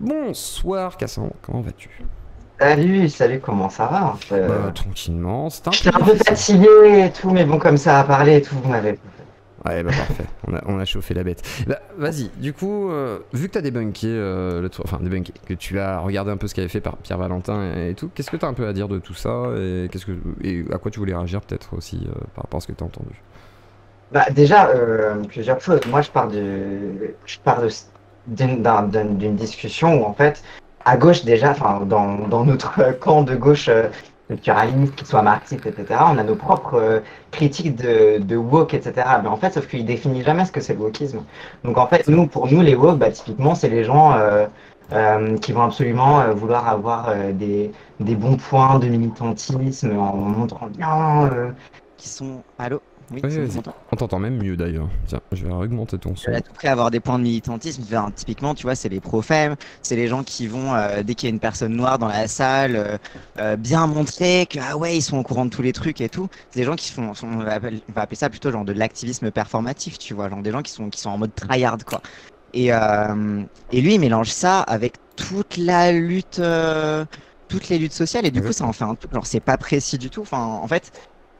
Bonsoir Cassandre, comment vas-tu? Salut, comment ça va? Tranquillement, c'est un peu J'étais un peu difficile. fatigué et tout, mais bon, comme ça a parlé et tout, vous m'avez. Ouais, bah parfait, on a chauffé la bête. Bah vas-y, du coup, vu que t'as débunké enfin débunké, que tu as regardé un peu ce qu'avait fait par Pierre Valentin et tout, qu'est-ce que t'as un peu à dire de tout ça et à quoi tu voulais réagir peut-être aussi par rapport à ce que t'as entendu? Bah, déjà, plusieurs choses. Moi, je pars d'une discussion où, en fait, à gauche, déjà, enfin, dans notre camp de gauche culturaliste, qu'il soit marxiste, etc., on a nos propres critiques de woke, etc. Mais en fait, sauf qu'il définit jamais ce que c'est le wokisme. Donc, en fait, C'est vrai. pour nous, les woke, bah, typiquement, c'est les gens qui vont absolument vouloir avoir des bons points de militantisme en montrant bien. Qui sont... Allô? Oui, Oui, c'est bon, tu vas-y, m'entends? on t'entend même mieux d'ailleurs. Tiens, je vais augmenter ton À son. tout près avoir des points de militantisme. Enfin, typiquement, tu vois, c'est les pro-femmes, c'est les gens qui vont, dès qu'il y a une personne noire dans la salle, bien montrer que, ah ouais, ils sont au courant de tous les trucs et tout. C'est des gens qui on va appeler ça plutôt genre de l'activisme performatif, tu vois, genre des gens qui sont en mode tryhard, quoi. Et lui, il mélange ça avec toutes les luttes sociales, et du coup, ça en Exactement. fait un truc, genre, c'est pas précis du tout. Enfin, en fait,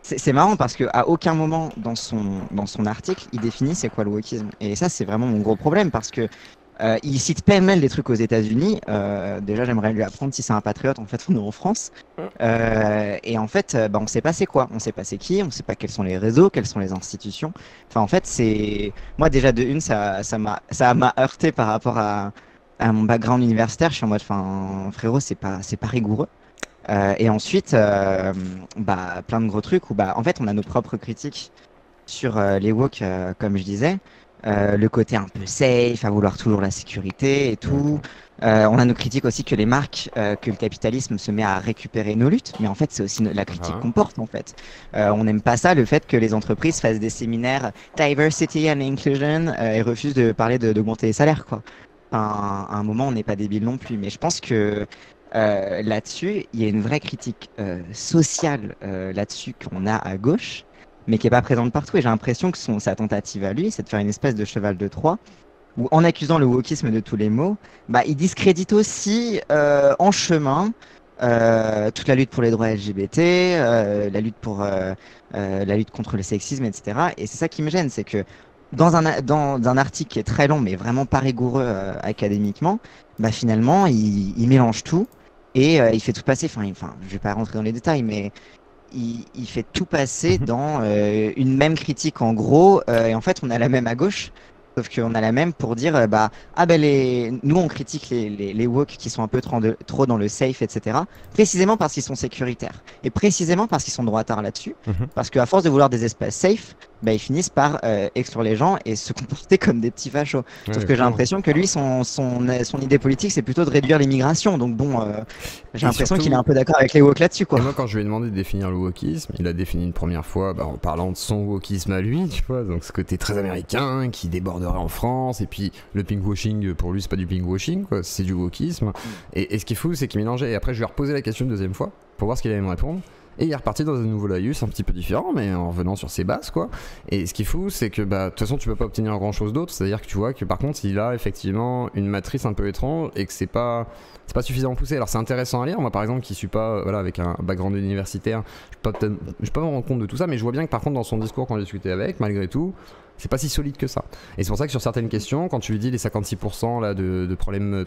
c'est marrant parce qu'à aucun moment dans son article, il définit c'est quoi le wokisme. Et ça, c'est vraiment mon gros problème parce que il cite pêle-mêle des trucs aux États-Unis. Déjà, j'aimerais lui apprendre si c'est un patriote. En fait, on est en France. Et en fait, bah, on sait pas c'est quoi. On sait pas c'est qui. On sait pas quels sont les réseaux, quelles sont les institutions. Enfin, en fait, c'est. Moi, déjà, de une, ça m'a heurté par rapport à mon background universitaire. Je suis en mode, enfin, frérot, c'est pas rigoureux. Et ensuite, bah, plein de gros trucs où, bah, en fait, on a nos propres critiques sur les woke, comme je disais. Le côté un peu safe, à vouloir toujours la sécurité et tout. On a nos critiques aussi que les marques, que le capitalisme se met à récupérer nos luttes. Mais en fait, c'est aussi la critique Voilà. qu'on porte, en fait. On n'aime pas ça, le fait que les entreprises fassent des séminaires diversity and inclusion et refusent de parler d'augmenter les salaires, quoi. Enfin, à un moment, on n'est pas débile non plus. Mais je pense que là-dessus, il y a une vraie critique sociale là-dessus qu'on a à gauche, mais qui n'est pas présente partout. Et j'ai l'impression que sa tentative à lui, c'est de faire une espèce de cheval de Troie, où en accusant le wokisme de tous les maux, bah, il discrédite aussi en chemin toute la lutte pour les droits LGBT, la lutte contre le sexisme, etc. Et c'est ça qui me gêne, c'est que dans un article qui est très long, mais vraiment pas rigoureux académiquement, bah, finalement, il mélange tout et il fait tout passer. Enfin, je vais pas rentrer dans les détails, mais il fait tout passer dans une même critique en gros. Et en fait, on a la même à gauche. Sauf qu'on a la même pour dire, bah, ah ben nous on critique les woke qui sont un peu trop dans le safe, etc. Précisément parce qu'ils sont sécuritaires. Et précisément parce qu'ils sont droitards là-dessus. Mhm. Parce qu'à force de vouloir des espaces safe, bah, ils finissent par exclure les gens et se comporter comme des petits fachos. Ouais, Sauf que j'ai exactement. l'impression que lui, son idée politique, c'est plutôt de réduire l'immigration. Donc bon, j'ai Et l'impression qu'il est surtout, un peu d'accord avec les woke là-dessus, et quoi. moi, quand je lui ai demandé de définir le wokisme, il a défini une première fois en parlant de son wokisme à lui, tu vois, donc ce côté très américain qui déborderait en France, et puis le pinkwashing, pour lui, c'est pas du pinkwashing, quoi, c'est du wokisme. Et ce qui est fou, c'est qu'il mélangeait, et après, je lui ai reposé la question une deuxième fois, pour voir ce qu'il allait me répondre. Et il est reparti dans un nouveau laïus un petit peu différent, mais en revenant sur ses bases, quoi. Et ce qui est fou, c'est que, bah, de toute façon, tu peux pas obtenir grand chose d'autre. C'est-à-dire que tu vois que, par contre, il a effectivement une matrice un peu étrange et que c'est pas suffisamment poussé. Alors, c'est intéressant à lire. Moi, par exemple, qui suis pas, voilà, avec un background universitaire, je peux pas me rendre compte de tout ça, mais je vois bien que, par contre, dans son discours, quand j'ai discuté avec, malgré tout, c'est pas si solide que ça. Et c'est pour ça que sur certaines questions, quand tu lui dis les 56% là, de problèmes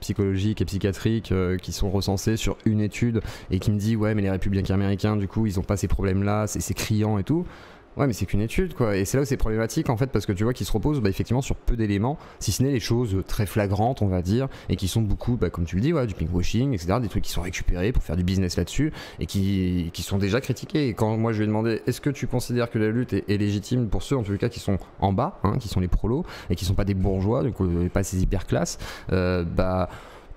psychologiques et psychiatriques qui sont recensés sur une étude et qui me dit ouais mais les républicains américains du coup ils ont pas ces problèmes là, c'est criant et tout. Ouais mais c'est qu'une étude quoi, et c'est là où c'est problématique en fait parce que tu vois qu'ils se reposent effectivement sur peu d'éléments, si ce n'est les choses très flagrantes on va dire, et qui sont beaucoup comme tu le dis, ouais, du pinkwashing etc, des trucs qui sont récupérés pour faire du business là-dessus et qui sont déjà critiqués. Et quand moi je lui ai demandé est-ce que tu considères que la lutte est légitime pour ceux en tout cas qui sont en bas, hein, qui sont les prolos et qui sont pas des bourgeois, donc pas ces hyper classes, bah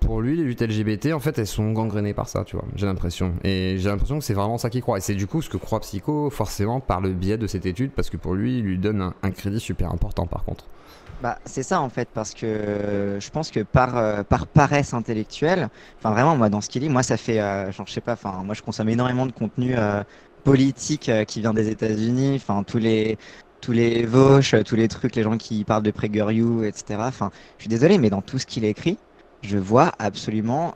pour lui, les luttes LGBT, en fait, elles sont gangrénées par ça, tu vois, j'ai l'impression. Et j'ai l'impression que c'est vraiment ça qu'il croit. Et c'est du coup ce que croit Psycho, forcément, par le biais de cette étude, parce que pour lui, il lui donne un crédit super important, par contre. Bah, c'est ça en fait, parce que je pense que par paresse intellectuelle, enfin vraiment, moi dans ce qu'il lit, moi ça fait, genre je sais pas, enfin moi je consomme énormément de contenu politique qui vient des États-Unis, enfin tous les Vauche, tous les trucs, les gens qui parlent de PragerU, etc. Enfin, je suis désolé, mais dans tout ce qu'il écrit, je vois absolument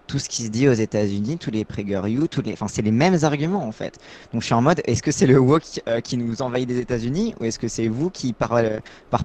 tout ce qui se dit aux États-Unis, tous les PragerU, enfin, c'est les mêmes arguments en fait. Donc je suis en mode, est-ce que c'est le woke qui nous envahit des États-Unis ou est-ce que c'est vous qui, par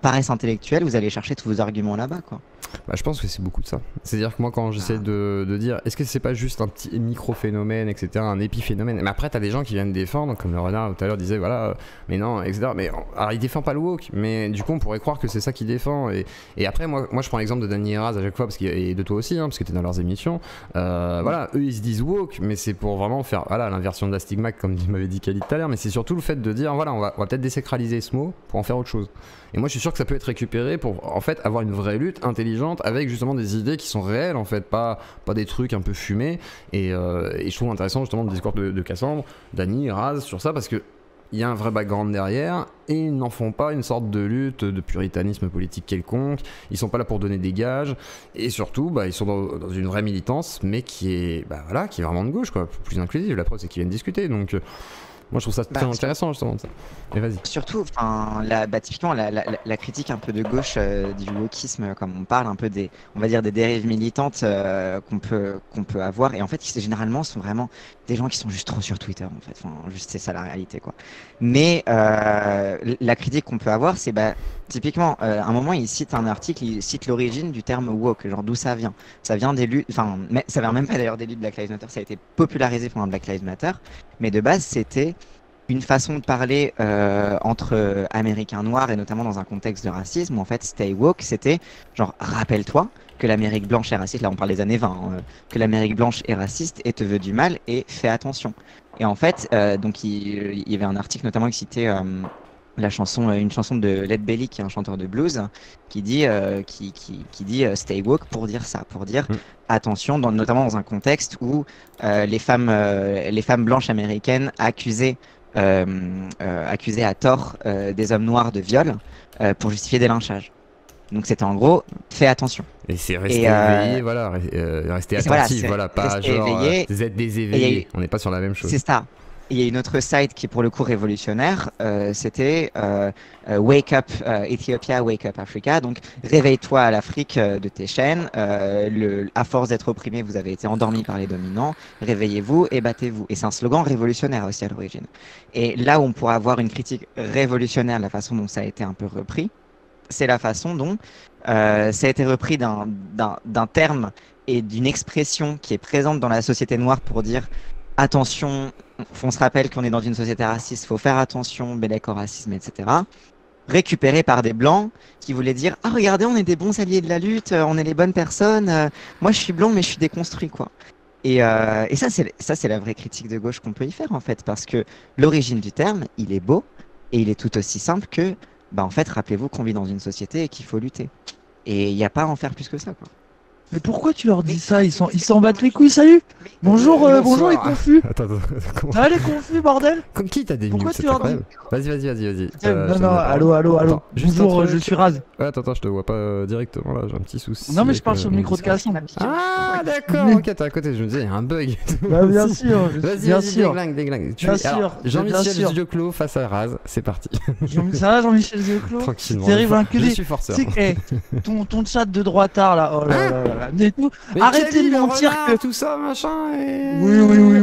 paresse intellectuelle, vous allez chercher tous vos arguments là-bas, quoi? Bah, je pense que c'est beaucoup de ça. C'est-à-dire que moi, quand j'essaie de dire, est-ce que c'est pas juste un petit micro-phénomène, etc., un épiphénomène. Mais après, t'as des gens qui viennent défendre, comme le renard tout à l'heure disait, voilà, mais non, etc. Mais alors, il défend pas le woke, mais du coup, on pourrait croire que c'est ça qu'il défend. Et après, moi, je prends l'exemple de Dany et Raz à chaque fois, et de toi aussi, hein, parce que t'es dans leurs émissions. Voilà, eux, ils se disent woke, mais c'est pour vraiment faire, voilà, l'inversion de la stigmate, comme m'avait dit Khalid tout à l'heure, mais c'est surtout le fait de dire, voilà, on va peut-être désacraliser ce mot pour en faire autre chose. Et moi, je suis sûr que ça peut être récupéré pour, en fait, avoir une vraie lutte intelligente avec justement des idées qui sont réelles, en fait, pas des trucs un peu fumés. Et je trouve intéressant justement le discours de Cassandre, Dany, Raz sur ça, parce que il y a un vrai background derrière et ils n'en font pas une sorte de lutte de puritanisme politique quelconque. Ils sont pas là pour donner des gages et surtout, bah, ils sont dans une vraie militance, mais qui est, bah, voilà, qui est vraiment de gauche, quoi, plus inclusive. La preuve, c'est qu'ils viennent discuter, donc. Moi, je trouve ça très intéressant, justement. Ça. Mais vas-y. Surtout, typiquement, la critique un peu de gauche du wokisme, comme on parle, un peu on va dire des dérives militantes qu'on peut avoir. Et en fait, généralement, ce sont vraiment des gens qui sont juste trop sur Twitter, en fait. Enfin, juste, c'est ça la réalité, quoi. Mais la critique qu'on peut avoir, c'est, bah, typiquement, à un moment, il cite un article, il cite l'origine du terme woke, genre d'où ça vient. Ça vient des luttes, enfin, ça vient même pas d'ailleurs des luttes Black Lives Matter, ça a été popularisé pendant Black Lives Matter. Mais de base, c'était une façon de parler entre Américains noirs et notamment dans un contexte de racisme où en fait stay woke c'était genre rappelle-toi que l'Amérique blanche est raciste, là on parle des années 20, que l'Amérique blanche est raciste et te veut du mal et fais attention. Et en fait donc il y avait un article notamment qui citait une chanson de Led Belly qui est un chanteur de blues qui dit dit stay woke pour dire ça, pour dire attention notamment dans un contexte où les femmes blanches américaines accusées à tort des hommes noirs de viol pour justifier des lynchages. Donc c'était en gros, fais attention. Et c'est rester éveillé, voilà, rester attentif, voilà, pas genre vous êtes des éveillés, on n'est pas sur la même chose. C'est ça. Il y a une autre site qui est pour le coup révolutionnaire, c'était Wake Up Ethiopia, Wake Up Africa, donc réveille-toi à l'Afrique de tes chaînes, à force d'être opprimé, vous avez été endormi par les dominants, réveillez-vous et battez-vous. Et c'est un slogan révolutionnaire aussi à l'origine. Et là où on pourra avoir une critique révolutionnaire, la façon dont ça a été un peu repris, c'est la façon dont ça a été repris d'un terme et d'une expression qui est présente dans la société noire pour dire attention, on se rappelle qu'on est dans une société raciste, faut faire attention, Bélec au racisme, etc. Récupéré par des blancs qui voulaient dire ah regardez, on est des bons alliés de la lutte, on est les bonnes personnes, moi je suis blanc mais je suis déconstruit quoi. Et ça c'est la vraie critique de gauche qu'on peut y faire en fait, parce que l'origine du terme il est beau et il est tout aussi simple que bah en fait rappelez-vous qu'on vit dans une société et qu'il faut lutter. Et il n'y a pas à en faire plus que ça quoi. Mais pourquoi tu leur dis ça? Ils s'en battent les couilles, salut. Bonjour, bonjour les confus. Attends, comment... Ah les confus, bordel. Comme qui t'a des Pourquoi news, tu leur dis? Vas-y. Non, allô. Attends, Bonjour, je suis Raz. Ouais, attends, je te vois pas directement là, j'ai un petit souci. Non mais je parle sur le micro de Cassandre. Ah d'accord, ok, t'es à côté, je me disais, il y a un bug. Bah bien sûr, Vas-y, déglingue. Bien sûr. Jean-Michel Dioclo face à Raz, c'est parti. Ça va Jean-Michel Dioclo? Tranquillement. C'est terrible, hein, que je des... suis forceur. Ton chat de droitard là, oh là là. Arrêtez de mentir que tout ça machin et oui.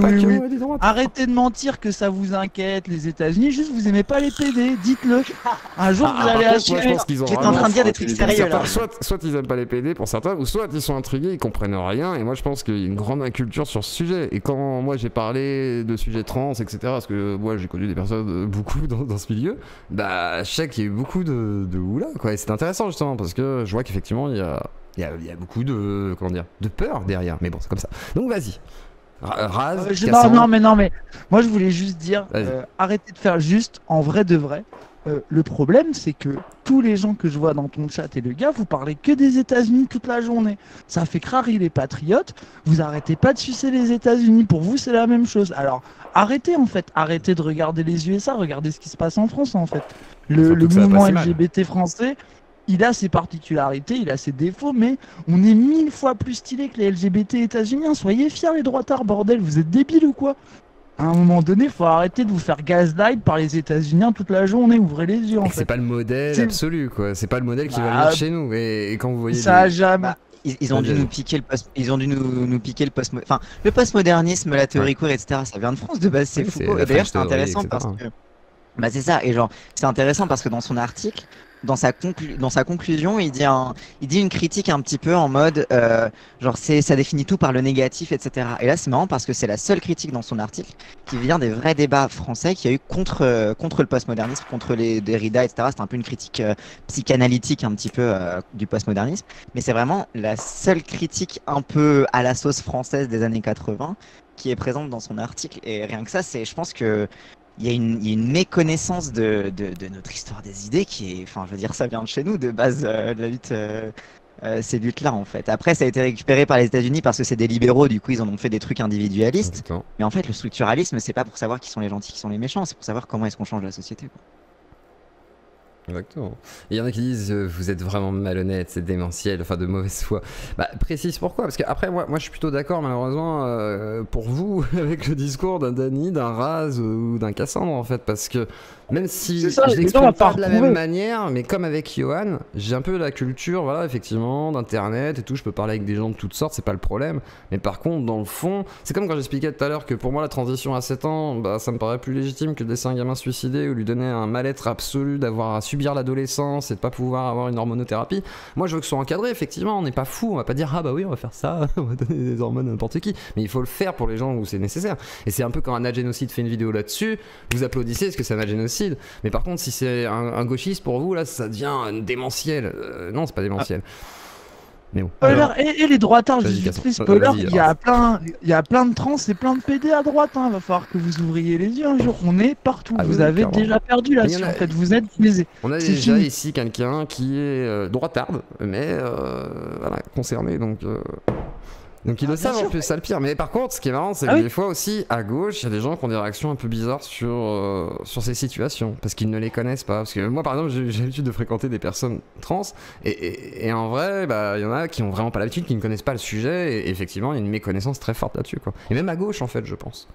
Arrêtez de mentir que ça vous inquiète les États-Unis, juste vous aimez pas les PD, dites-le. Un jour vous allez acheter. J'étais en train de dire des trucs sérieux là. Soit ils aiment pas les PD pour certains, ou soit ils sont intrigués, ils comprennent rien. Et moi je pense qu'il y a une grande inculture sur ce sujet. Et quand moi j'ai parlé de sujets trans, etc., parce que moi j'ai connu des personnes beaucoup dans ce milieu, bah je sais qu'il y a eu beaucoup de oula quoi. Et c'est intéressant justement parce que je vois qu'effectivement il y a beaucoup de peur derrière, mais bon c'est comme ça. Donc vas-y. Raz. Non mais moi je voulais juste dire arrêtez de faire juste en vrai de vrai. Le problème c'est que tous les gens que je vois dans ton chat et le gars vous parlez que des États-Unis toute la journée. Ça fait crari les patriotes. Vous arrêtez pas de sucer les États-Unis. Pour vous c'est la même chose. Alors arrêtez en fait. Arrêtez de regarder les USA. Regardez ce qui se passe en France en fait. Le mouvement LGBT français. Il a ses particularités, il a ses défauts, mais on est 1000 fois plus stylé que les LGBT états-uniens. Soyez fiers les droitards, bordel, vous êtes débiles ou quoi? À un moment donné, faut arrêter de vous faire gaslight par les États-Unis toute la journée. Ouvrez les yeux en fait. C'est pas le modèle absolu, quoi. C'est pas le modèle qui va venir chez nous. Et quand vous voyez ça a jamais. ils ont dû nous piquer le enfin, le postmodernisme, la théorie queer, etc. Ça vient de France de base, c'est Foucault. Et d'ailleurs, c'est intéressant parce que, bah c'est ça. Et genre, c'est intéressant parce que dans son article, dans sa conclusion, il dit une critique un petit peu en mode, genre ça définit tout par le négatif, etc. Et là, c'est marrant parce que c'est la seule critique dans son article qui vient des vrais débats français qu'il y a eu contre le postmodernisme, contre les Derrida, etc. C'est un peu une critique psychanalytique un petit peu du postmodernisme, mais c'est vraiment la seule critique un peu à la sauce française des années 80 qui est présente dans son article. Et rien que ça, je pense que il y a une méconnaissance de notre histoire des idées qui est, enfin, je veux dire, ça vient de chez nous, de base, de la lutte, ces luttes-là, en fait. Après, ça a été récupéré par les États-Unis parce que c'est des libéraux, du coup, ils en ont fait des trucs individualistes. Exactement. Mais en fait, le structuralisme, c'est pas pour savoir qui sont les gentils, qui sont les méchants, c'est pour savoir comment est-ce qu'on change la société, quoi. Exactement. Il y en a qui disent vous êtes vraiment malhonnête, c'est démentiel, enfin de mauvaise foi. Bah précise pourquoi, parce qu'après moi je suis plutôt d'accord malheureusement pour vous avec le discours d'un Dany, d'un Raz ou d'un Cassandre en fait, parce que même si je l'exprime pas de la même manière, mais comme avec Johan, j'ai un peu la culture, voilà, effectivement, d'internet et tout, je peux parler avec des gens de toutes sortes, c'est pas le problème. Mais par contre, dans le fond, c'est comme quand j'expliquais tout à l'heure que pour moi la transition à 7 ans, bah ça me paraît plus légitime que de laisser un gamin se suicider ou lui donner un mal-être absolu d'avoir à subir l'adolescence et de pas pouvoir avoir une hormonothérapie. Moi je veux que ce soit encadré, effectivement, on n'est pas fou, on va pas dire ah bah oui on va faire ça, on va donner des hormones à n'importe qui, mais il faut le faire pour les gens où c'est nécessaire. Et c'est un peu quand un génocide fait une vidéo là-dessus, vous applaudissez parce que c'est un génocide. Mais par contre, si c'est un gauchiste pour vous, là, ça devient démentiel. Non, c'est pas démentiel. Mais bon. Et les droitards, je dis spoiler, il y a plein de trans et plein de PD à droite. Hein. Va falloir que vous ouvriez les yeux un jour. On est partout. Vous avez déjà perdu là-dessus. En fait, vous êtes biaisés. On a déjà ici quelqu'un qui est droitarde, mais voilà, concerné. Donc ils le savent en plus, c'est le pire. Mais par contre, ce qui est marrant, c'est que des fois aussi, à gauche, il y a des gens qui ont des réactions un peu bizarres sur ces situations, parce qu'ils ne les connaissent pas. Parce que moi, par exemple, j'ai l'habitude de fréquenter des personnes trans, et en vrai, bah, il y en a qui ont vraiment pas l'habitude, qui ne connaissent pas le sujet, et effectivement, il y a une méconnaissance très forte là-dessus, quoi. Et même à gauche, en fait, je pense.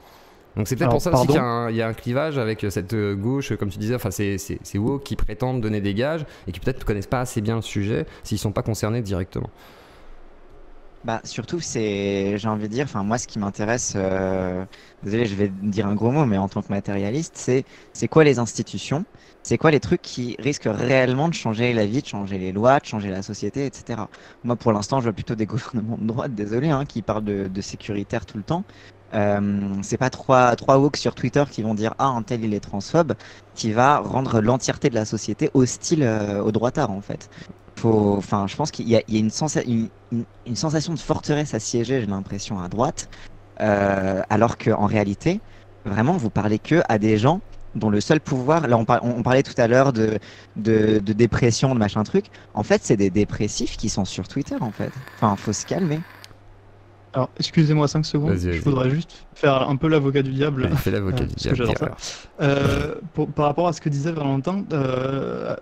Donc c'est peut-être pour ça aussi qu'il y a un clivage avec cette gauche, comme tu disais, enfin c'est woke qui prétendent donner des gages, et qui peut-être ne connaissent pas assez bien le sujet, s'ils sont pas concernés directement. Bah surtout j'ai envie de dire, enfin moi ce qui m'intéresse, désolé je vais dire un gros mot, mais en tant que matérialiste, c'est quoi les institutions, c'est quoi les trucs qui risquent réellement de changer la vie, de changer les lois, de changer la société, etc. Moi pour l'instant je vois plutôt des gouvernements de droite, désolé, hein, qui parlent de sécuritaire tout le temps. C'est pas trois woke sur Twitter qui vont dire ah un tel il est transphobe, qui va rendre l'entièreté de la société hostile aux droitards en fait. Enfin, je pense qu'il y a une sensation de forteresse à siéger, j'ai l'impression, à droite, alors qu'en réalité, vraiment, vous parlez que à des gens dont le seul pouvoir, là on parlait tout à l'heure de dépression, de machin truc, en fait c'est des dépressifs qui sont sur Twitter en fait. Enfin, faut se calmer. Alors, excusez-moi 5 secondes, vas-y. Je voudrais juste faire un peu l'avocat du diable. Fais l'avocat du diable. J'adore ça. Par rapport à ce que disait Valentin,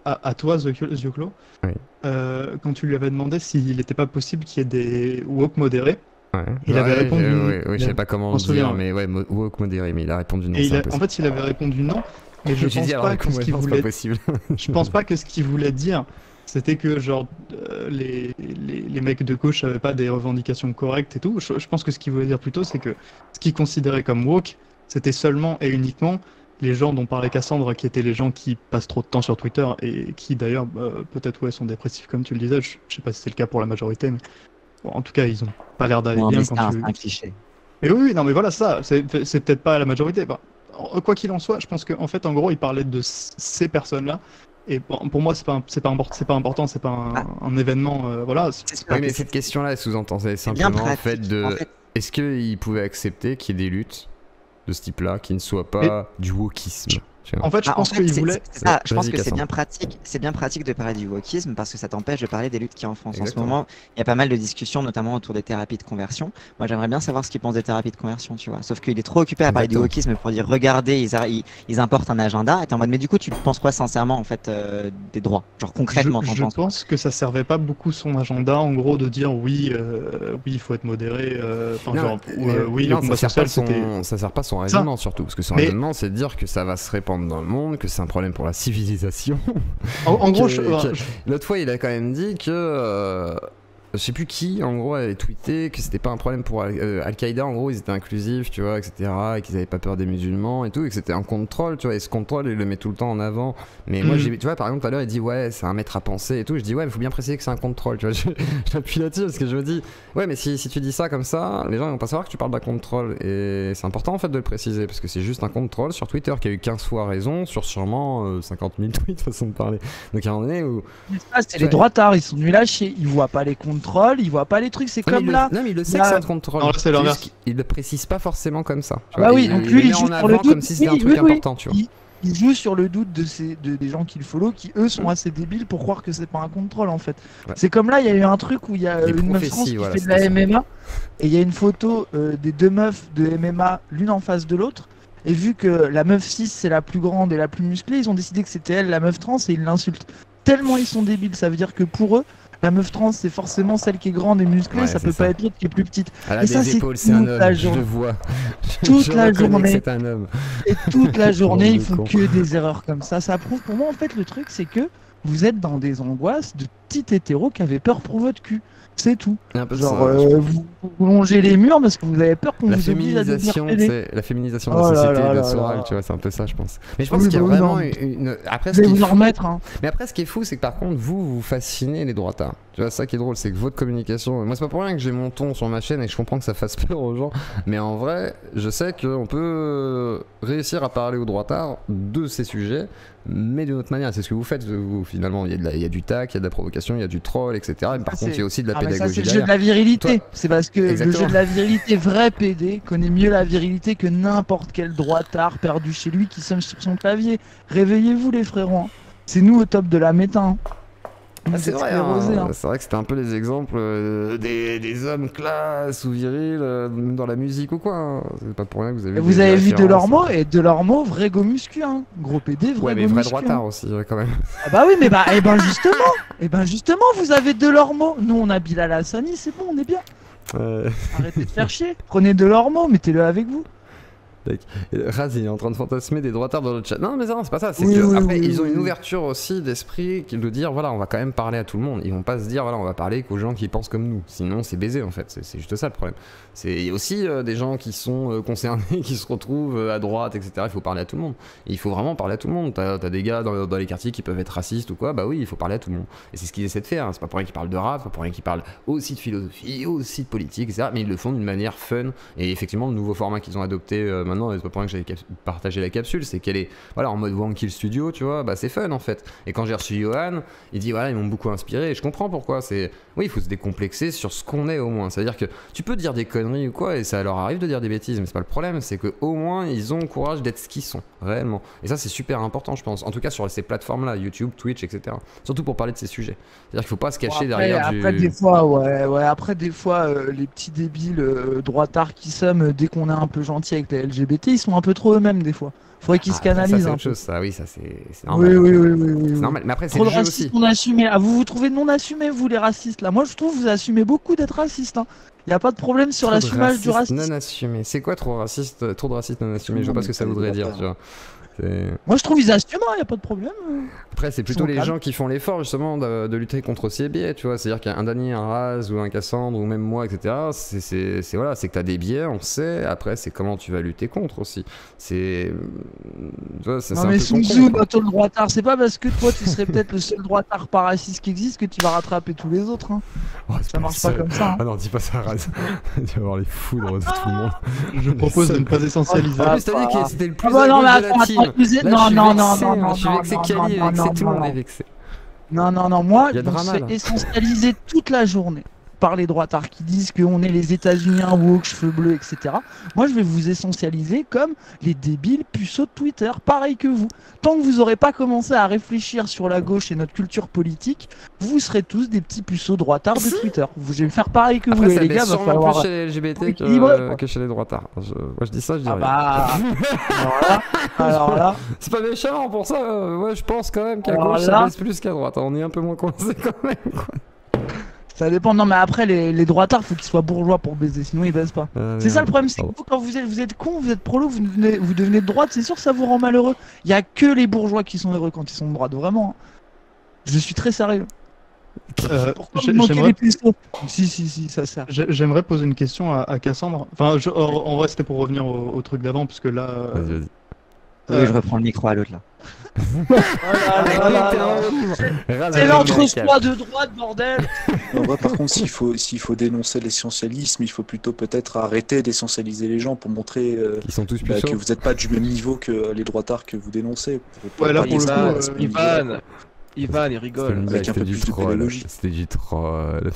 à toi, Zioclo, oui. Quand tu lui avais demandé s'il n'était pas possible qu'il y ait des woke modérés, il avait répondu... Oui, je sais pas comment dire, mais ouais, woke modéré, mais il a répondu non. En fait, il avait répondu non, mais je pense pas que ce qu'il voulait... Je pense pas que ce qu'il voulait dire... C'était que genre les mecs de gauche n'avaient pas des revendications correctes et tout. Je pense que ce qu'il voulait dire plutôt, c'est que ce qu'il considérait comme woke, c'était seulement et uniquement les gens dont parlait Cassandre, qui étaient les gens qui passent trop de temps sur Twitter et qui d'ailleurs peut-être sont dépressifs comme tu le disais. Je sais pas si c'est le cas pour la majorité, mais bon, en tout cas ils ont pas l'air d'aller bien. C'est un cliché. Et oui, non mais voilà ça, c'est peut-être pas la majorité. Bah, quoi qu'il en soit, je pense qu'en fait en gros il parlait de ces personnes-là. Et bon, pour moi, c'est pas important, c'est pas un événement, voilà. Oui, mais cette question-là, elle sous-entend simplement le fait de, est-ce qu'il pouvait accepter qu'il y ait des luttes de ce type-là qui ne soient pas du wokisme? En fait, je pense qu'il voulait. Je pense que c'est bien pratique de parler du wokisme parce que ça t'empêche de parler des luttes qu'il y a en France. Exactement. En ce moment, il y a pas mal de discussions, notamment autour des thérapies de conversion. Moi, j'aimerais bien savoir ce qu'il pense des thérapies de conversion, tu vois. Sauf qu'il est trop occupé à parler du wokisme pour dire regardez, ils importent un agenda. Et t'es en mode, mais du coup, tu penses quoi sincèrement en fait des droits? Genre concrètement, je pense que ça servait pas beaucoup son agenda, en gros, de dire oui, il faut être modéré. Ça sert pas son raisonnement surtout, parce que son raisonnement, c'est de dire que ça va se répandre dans le monde, que c'est un problème pour la civilisation. En gros, l'autre fois, il a quand même dit que je sais plus qui, en gros, avait tweeté que c'était pas un problème pour Al-Qaïda, en gros, ils étaient inclusifs, tu vois, etc., et qu'ils avaient pas peur des musulmans et tout, et que c'était un contrôle, tu vois, et ce contrôle, il le met tout le temps en avant. Mais moi, tu vois, par exemple, tout à l'heure, il dit, ouais, c'est un maître à penser et tout. Je dis, ouais, mais faut bien préciser que c'est un contrôle, tu vois. J'appuie là-dessus parce que je me dis, ouais, mais si tu dis ça comme ça, les gens, ils vont pas savoir que tu parles d'un contrôle. Et c'est important, en fait, de le préciser, parce que c'est juste un contrôle sur Twitter qui a eu 15 fois raison sur sûrement 50 000 tweets, façon de parler. Donc, il y a un moment donné où. C'est les droitards, ils sont nuls à chier. Ils voient pas les contrôles, ils voient pas les trucs, c'est comme là. Non, mais il le sait que c'est un contrôle. Non, c'est l'inverse. Il le précise pas forcément comme ça. Bah oui, donc lui, il joue sur le doute. Comme si c'était un truc important, tu vois. Il joue sur le doute des gens qui le follow, qui eux sont assez débiles pour croire que c'est pas un contrôle en fait. Ouais. C'est comme là, il y a eu un truc où il y a une meuf trans qui fait de la MMA, et il y a une photo des deux meufs de MMA, l'une en face de l'autre. Et vu que la meuf 6 c'est la plus grande et la plus musclée, ils ont décidé que c'était elle la meuf trans et ils l'insultent. Tellement ils sont débiles, ça veut dire que pour eux, la meuf trans c'est forcément celle qui est grande et musclée, ça peut pas être l'autre qui est plus petite. Et ça c'est toute la journée. Je le vois. Toute la journée. C'est un homme. Et toute la journée ils font que des erreurs comme ça. Ça prouve pour moi en fait le truc c'est que vous êtes dans des angoisses de petits hétéros qui avaient peur pour votre cul. C'est tout. Genre, vous longez les murs parce que vous avez peur qu'on vous oblige à devenir télé. La féminisation de la société, de Soral, tu vois, c'est un peu ça, je pense. Mais je pense qu'il y a vraiment une. Après, ce vous en remettre. Hein. Mais après, ce qui est fou, c'est que par contre, vous fascinez les droitards. Tu vois, ça qui est drôle, c'est que votre communication. Moi, c'est pas pour rien que j'ai mon ton sur ma chaîne et que je comprends que ça fasse peur aux gens. Mais en vrai, je sais qu'on peut réussir à parler aux droitards de ces sujets, mais d'une autre manière. C'est ce que vous faites, vous, finalement. Il y a du tac, il y a de la provocation, il y a du troll, etc. Mais par contre, il y a aussi de la pédagogie. Ça, c'est le jeu de la virilité. C'est parce que le jeu de la virilité, vrai PD, connaît mieux la virilité que n'importe quel droitard perdu chez lui qui sonne sur son clavier. Réveillez-vous, les frérots. C'est nous au top de la méta. Hein. C'est vrai, c'est vrai que c'était un peu les exemples des hommes classe ou virils, même dans la musique ou quoi. Hein. C'est pas pour rien que vous avez vu. Vous avez vu Delormeau, et Delormeau, vrai go muscu, hein. Gros PD, vrai go muscu. Ouais, mais vrai droitard aussi, quand même. Ah bah oui, mais justement, vous avez Delormeau. Nous, on a Bilal Hassani, c'est bon, on est bien. Arrêtez de faire chier. Prenez Delormeau, mettez-le avec vous. Raz il est en train de fantasmer des droitards dans le chat. Non mais non, c'est pas ça, c'est que après ils ont une ouverture aussi d'esprit de dire voilà, on va quand même parler à tout le monde. Ils vont pas se dire voilà, on va parler qu'aux gens qui pensent comme nous. Sinon c'est baisé en fait, c'est juste ça le problème. Il y a aussi des gens qui sont concernés, qui se retrouvent à droite, etc. Il faut parler à tout le monde. Et il faut vraiment parler à tout le monde. T'as des gars dans les quartiers qui peuvent être racistes ou quoi, bah oui, il faut parler à tout le monde. Et c'est ce qu'ils essaient de faire, hein. C'est pas pour rien qu'ils parlent de rap, c'est pas pour rien qu'ils parlent aussi de philosophie, aussi de politique, etc. Mais ils le font d'une manière fun. Et effectivement, le nouveau format qu'ils ont adopté maintenant, c'est pas pour rien que j'avais partagé la capsule, c'est qu'elle est voilà, en mode One Kill Studio, tu vois, bah c'est fun en fait. Et quand j'ai reçu Johan, il dit voilà, ils m'ont beaucoup inspiré et je comprends pourquoi. Oui, il faut se décomplexer sur ce qu'on est au moins. C'est-à-dire que tu peux dire des conneries ou quoi et ça leur arrive de dire des bêtises, mais c'est pas le problème, c'est qu'au moins ils ont le courage d'être ce qu'ils sont réellement. Et ça c'est super important, je pense. En tout cas sur ces plateformes-là, YouTube, Twitch, etc. Surtout pour parler de ces sujets. C'est-à-dire qu'il faut pas se cacher derrière après des fois, les petits débiles droitards qui somment dès qu'on est un peu gentil avec les LGBT, ils sont un peu trop eux-mêmes des fois. Faudrait qu'ils se canalisent. C'est autre chose, ça, oui, ça c'est normal. Oui. C'est normal, mais après c'est trop le de jeu racisme aussi. non assumé. Ah, vous trouvez non assumé, vous les racistes là? Moi je trouve que vous assumez beaucoup d'être raciste. Hein. Y a pas de problème sur l'assumage du racisme. Non assumé. C'est quoi trop de racisme non assumé? Je vois pas ce que ça voudrait dire, tu vois. Moi je trouve qu'ils assument, y a pas de problème. Après c'est plutôt les gens qui font l'effort justement de lutter contre ces biais, tu vois, c'est à dire qu'un Dany, un Raz ou un Cassandre ou même moi, etc. C'est voilà, c'est que t'as des biais, on sait. Après c'est comment tu vas lutter contre aussi. C'est non mais Sun Tzu, notre droitard, c'est pas parce que toi tu serais peut-être le seul droitard pas raciste qui existe que tu vas rattraper tous les autres. Hein. Oh, ça marche pas comme ça. Hein. Ah non, dis pas ça, Raz. Tu vas avoir les foudres de tout le monde. Je propose de ne pas essentialiser. En plus t'as dit que c'était le plus à gauche de la team. Non, je suis vexé Kali, tout le monde est vexé. Non, moi, je serais essentialisé toute la journée par les droitards qui disent qu'on est les États-Unis, woke, cheveux bleus, etc. Moi, je vais vous essentialiser comme les débiles puceaux de Twitter, pareil que vous. Tant que vous n'aurez pas commencé à réfléchir sur la gauche et notre culture politique, vous serez tous des petits puceaux droitards de Twitter. Je vais faire pareil que vous, et les gars, va falloir... plus chez les LGBT que chez les droitards. Moi, je dis ça, je dis rien. Alors là... C'est pas méchant pour ça. Ouais, je pense quand même qu'à gauche, ça baisse plus qu'à droite. On est un peu moins coincé quand même, quoi. Ça dépend, non mais après les droitards faut qu'ils soient bourgeois pour baiser, sinon ils baissent pas. C'est ça le problème, c'est que vous, quand vous êtes con, vous êtes prolo, vous devenez de droite, c'est sûr que ça vous rend malheureux. Il y a que les bourgeois qui sont heureux quand ils sont de droite, vraiment. Je suis très sérieux. Si, ça sert. J'aimerais poser une question à Cassandre. Enfin, en vrai, c'était pour revenir au truc d'avant, parce que là. Vas-y. Oui, je reprends le micro à l'autre là. C'est l'entre-soi de droite, bordel. En vrai, par contre, s'il faut dénoncer l'essentialisme, il faut plutôt peut-être arrêter d'essentialiser les gens pour montrer Ils sont tous que vous n'êtes pas du même niveau que les droitards que vous dénoncez. Ouais, là, pour le coup, Ivan, il rigole. Avec un peu plus de pédagogie. C'était du troll.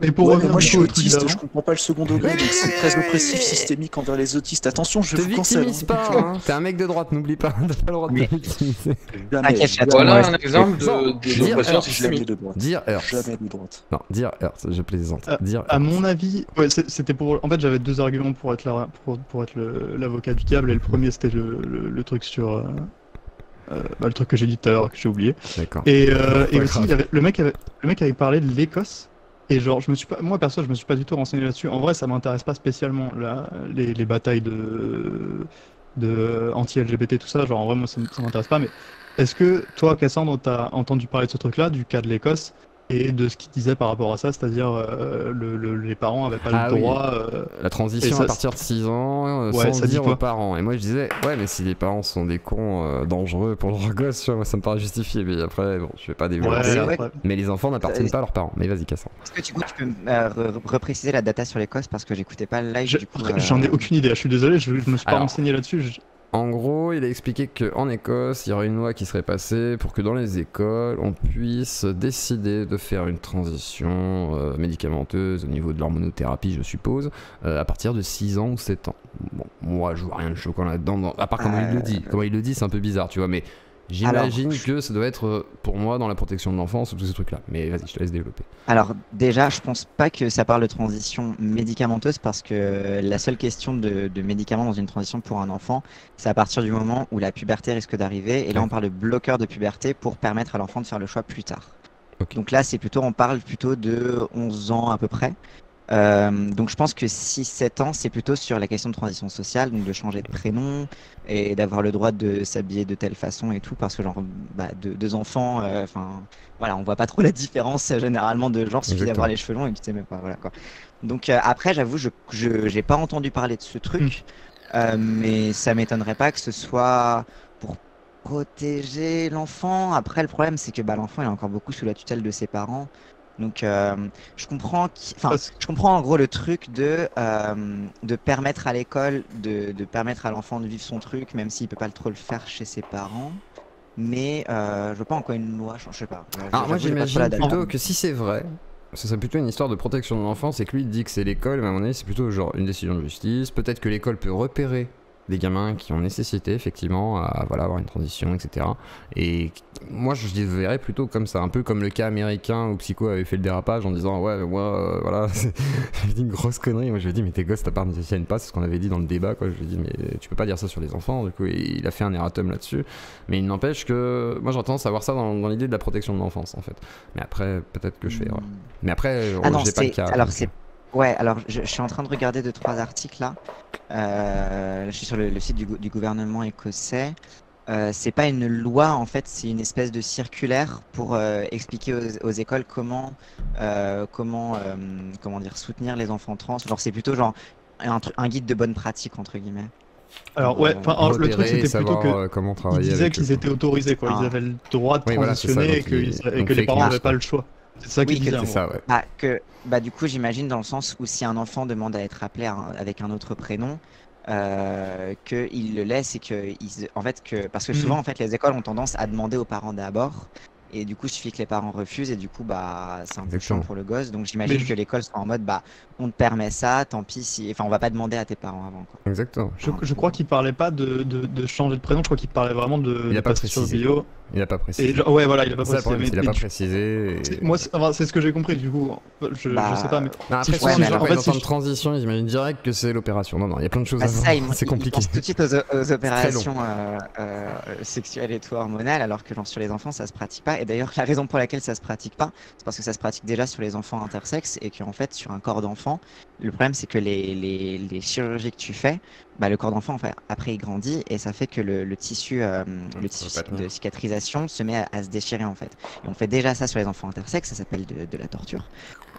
Mais pour revenir, moi je suis autiste, je comprends pas le second degré, donc c'est très oppressif systémique envers les autistes. Attention, je vous conseille. Te victimise pas, hein. T'es un mec de droite, n'oublie pas, t'as pas le droit de te victimiser. Voilà un exemple d'oppression systémique. Dire Earth. Jamais de droite. Non, dire Earth, je plaisante. À mon avis, ouais, c'était pour. En fait, j'avais deux arguments pour être l'avocat du diable, et le premier c'était le truc sur. Le truc que j'ai dit tout à l'heure que j'ai oublié. D'accord. Et aussi, le mec avait parlé de l'Écosse. Et genre, moi perso, je me suis pas du tout renseigné là-dessus. En vrai, ça m'intéresse pas spécialement les batailles de anti-LGBT, tout ça. Genre, en vrai, moi, ça m'intéresse pas. Mais est-ce que toi, Cassandre, t'as entendu parler de ce truc-là, du cas de l'Écosse, et de ce qu'il disait par rapport à ça, c'est-à-dire les parents avaient pas le droit. La transition à partir de 6 ans, sans dire aux parents. Et moi je disais, ouais, mais si les parents sont des cons dangereux pour leur gosse, tu vois, moi ça me paraît justifié. Mais après, bon, je vais pas développer. Mais les enfants n'appartiennent pas à leurs parents. Mais vas-y, Cassandre. Est-ce que tu peux me repréciser la data sur l'Écosse parce que j'écoutais pas le live. J'en ai aucune idée, je suis désolé, je me suis pas renseigné là-dessus. En gros, il a expliqué qu'en Écosse, il y aurait une loi qui serait passée pour que dans les écoles, on puisse décider de faire une transition médicamenteuse au niveau de l'hormonothérapie, je suppose, à partir de 6 ans ou 7 ans. Bon, moi, je vois rien de choquant là-dedans, à part comment il le dit. Comment il le dit, c'est un peu bizarre, tu vois, mais j'imagine que ça doit être, pour moi, dans la protection de l'enfance, tous ces trucs-là. Mais vas-y, je te laisse développer. Alors, déjà, je pense pas que ça parle de transition médicamenteuse parce que la seule question de médicaments dans une transition pour un enfant, c'est à partir du moment où la puberté risque d'arriver. Et là, on parle de bloqueur de puberté pour permettre à l'enfant de faire le choix plus tard. Okay. Donc là, on parle plutôt de 11 ans à peu près. Donc je pense que 6-7 ans, c'est plutôt sur la question de transition sociale, donc de changer de prénom et d'avoir le droit de s'habiller de telle façon et tout, parce que genre deux enfants, voilà, on voit pas trop la différence généralement de genre, suffit d'avoir les cheveux longs et tu sais même pas, voilà quoi. Donc après, j'avoue, j'ai pas entendu parler de ce truc, mais ça m'étonnerait pas que ce soit pour protéger l'enfant. Après, le problème, c'est que l'enfant il est encore beaucoup sous la tutelle de ses parents. Donc je comprends en gros le truc de permettre à l'école de permettre à l'enfant de vivre son truc même s'il peut pas trop le faire chez ses parents, mais je vois pas encore une loi, je sais pas. Moi j'imagine plutôt que si c'est vrai, ce serait plutôt une histoire de protection de l'enfance et que lui il dit que c'est l'école, mais à mon avis c'est plutôt genre une décision de justice. Peut-être que l'école peut repérer des gamins qui ont nécessité effectivement à avoir une transition, etc. Et moi je les verrais plutôt comme ça, un peu comme le cas américain où Psycho avait fait le dérapage en disant ouais moi voilà, j'ai dit une grosse connerie. Moi je lui ai dit mais tes gosses t'appartiennent pas, c'est ce qu'on avait dit dans le débat quoi. Je lui ai dit mais tu peux pas dire ça sur les enfants, du coup et il a fait un erratum là-dessus. Mais il n'empêche que moi j'ai tendance à voir ça dans l'idée de la protection de l'enfance en fait. Mais après peut-être que je fais erreur. Mais après j'ai pas le cas. Alors c'est ouais, alors je suis en train de regarder 2-3 articles là. Je suis sur le site du gouvernement écossais. C'est pas une loi en fait, c'est une espèce de circulaire pour expliquer aux écoles comment dire soutenir les enfants trans. Genre c'est plutôt genre un guide de bonne pratique entre guillemets. Alors ouais, le truc c'était plutôt que ils disaient qu'ils étaient autorisés quoi, ils avaient le droit de transitionner et que les parents n'avaient pas le choix. C'est ça qui c'est ça, ouais. Du coup, j'imagine dans le sens où si un enfant demande à être appelé avec un autre prénom, qu'il le laisse et parce que souvent en fait les écoles ont tendance à demander aux parents d'abord. Et du coup, il suffit que les parents refusent et du coup, c'est un peu chiant pour le gosse. Donc, j'imagine que l'école sera en mode, on te permet ça, tant pis on va pas demander à tes parents avant. Quoi. Exactement. Je crois qu'il parlait pas de changer de prénom, je crois qu'il parlait vraiment de. Il a pas précisé. Il a pas précisé. Ouais, voilà, il a pas précisé. Il a pas précisé. Moi, c'est ce que j'ai compris, du coup. Je sais pas, mais. Après, si de transition, j'imagine direct que c'est l'opération. Non, il y a plein de choses à voir. C'est compliqué. Il pense tout de suite aux opérations sexuelles et tout hormonales, alors que sur les enfants, ça se pratique pas. pas. Et d'ailleurs, la raison pour laquelle ça se pratique pas, c'est parce que ça se pratique déjà sur les enfants intersexes et qu'en fait, sur un corps d'enfant, le problème c'est que les chirurgies que tu fais, bah, le corps d'enfant, enfin, après il grandit et ça fait que le tissu de cicatrisation se met à se déchirer en fait. Et on fait déjà ça sur les enfants intersexes, ça s'appelle de la torture.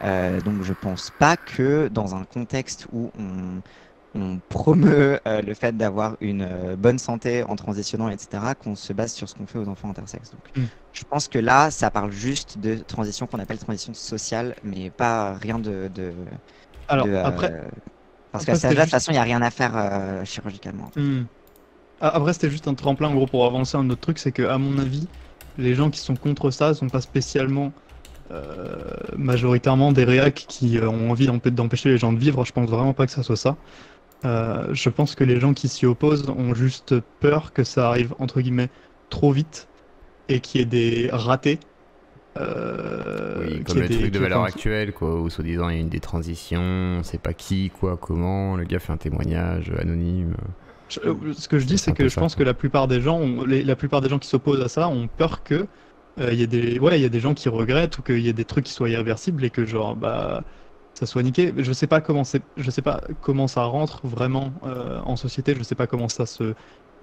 Donc je pense pas que dans un contexte où on promeut le fait d'avoir une bonne santé en transitionnant, etc., qu'on se base sur ce qu'on fait aux enfants intersexes. Donc, je pense que là, ça parle juste de transition qu'on appelle transition sociale, mais pas rien Alors, après... Parce qu'à cet âge-là, de toute façon, il n'y a rien à faire chirurgicalement. Après, c'était juste un tremplin, en gros, pour avancer. Un autre truc, c'est que, à mon avis, les gens qui sont contre ça sont pas spécialement... majoritairement des réacs qui ont envie d'empêcher les gens de vivre. Je pense vraiment pas que ça soit ça. Je pense que les gens qui s'y opposent ont juste peur que ça arrive entre guillemets trop vite et qu'il y ait des ratés. Oui, comme le truc de valeur actuelle, quoi, où soi-disant il y a une des transitions, on sait pas qui, quoi, comment, le gars fait un témoignage anonyme. Ce que je dis, c'est que je pense que la plupart des gens qui s'opposent à ça ont peur que il y a des gens qui regrettent ou qu'il y ait des trucs qui soient irréversibles et que genre ça soit niqué. Je sais pas comment ça rentre vraiment en société, je sais pas comment ça se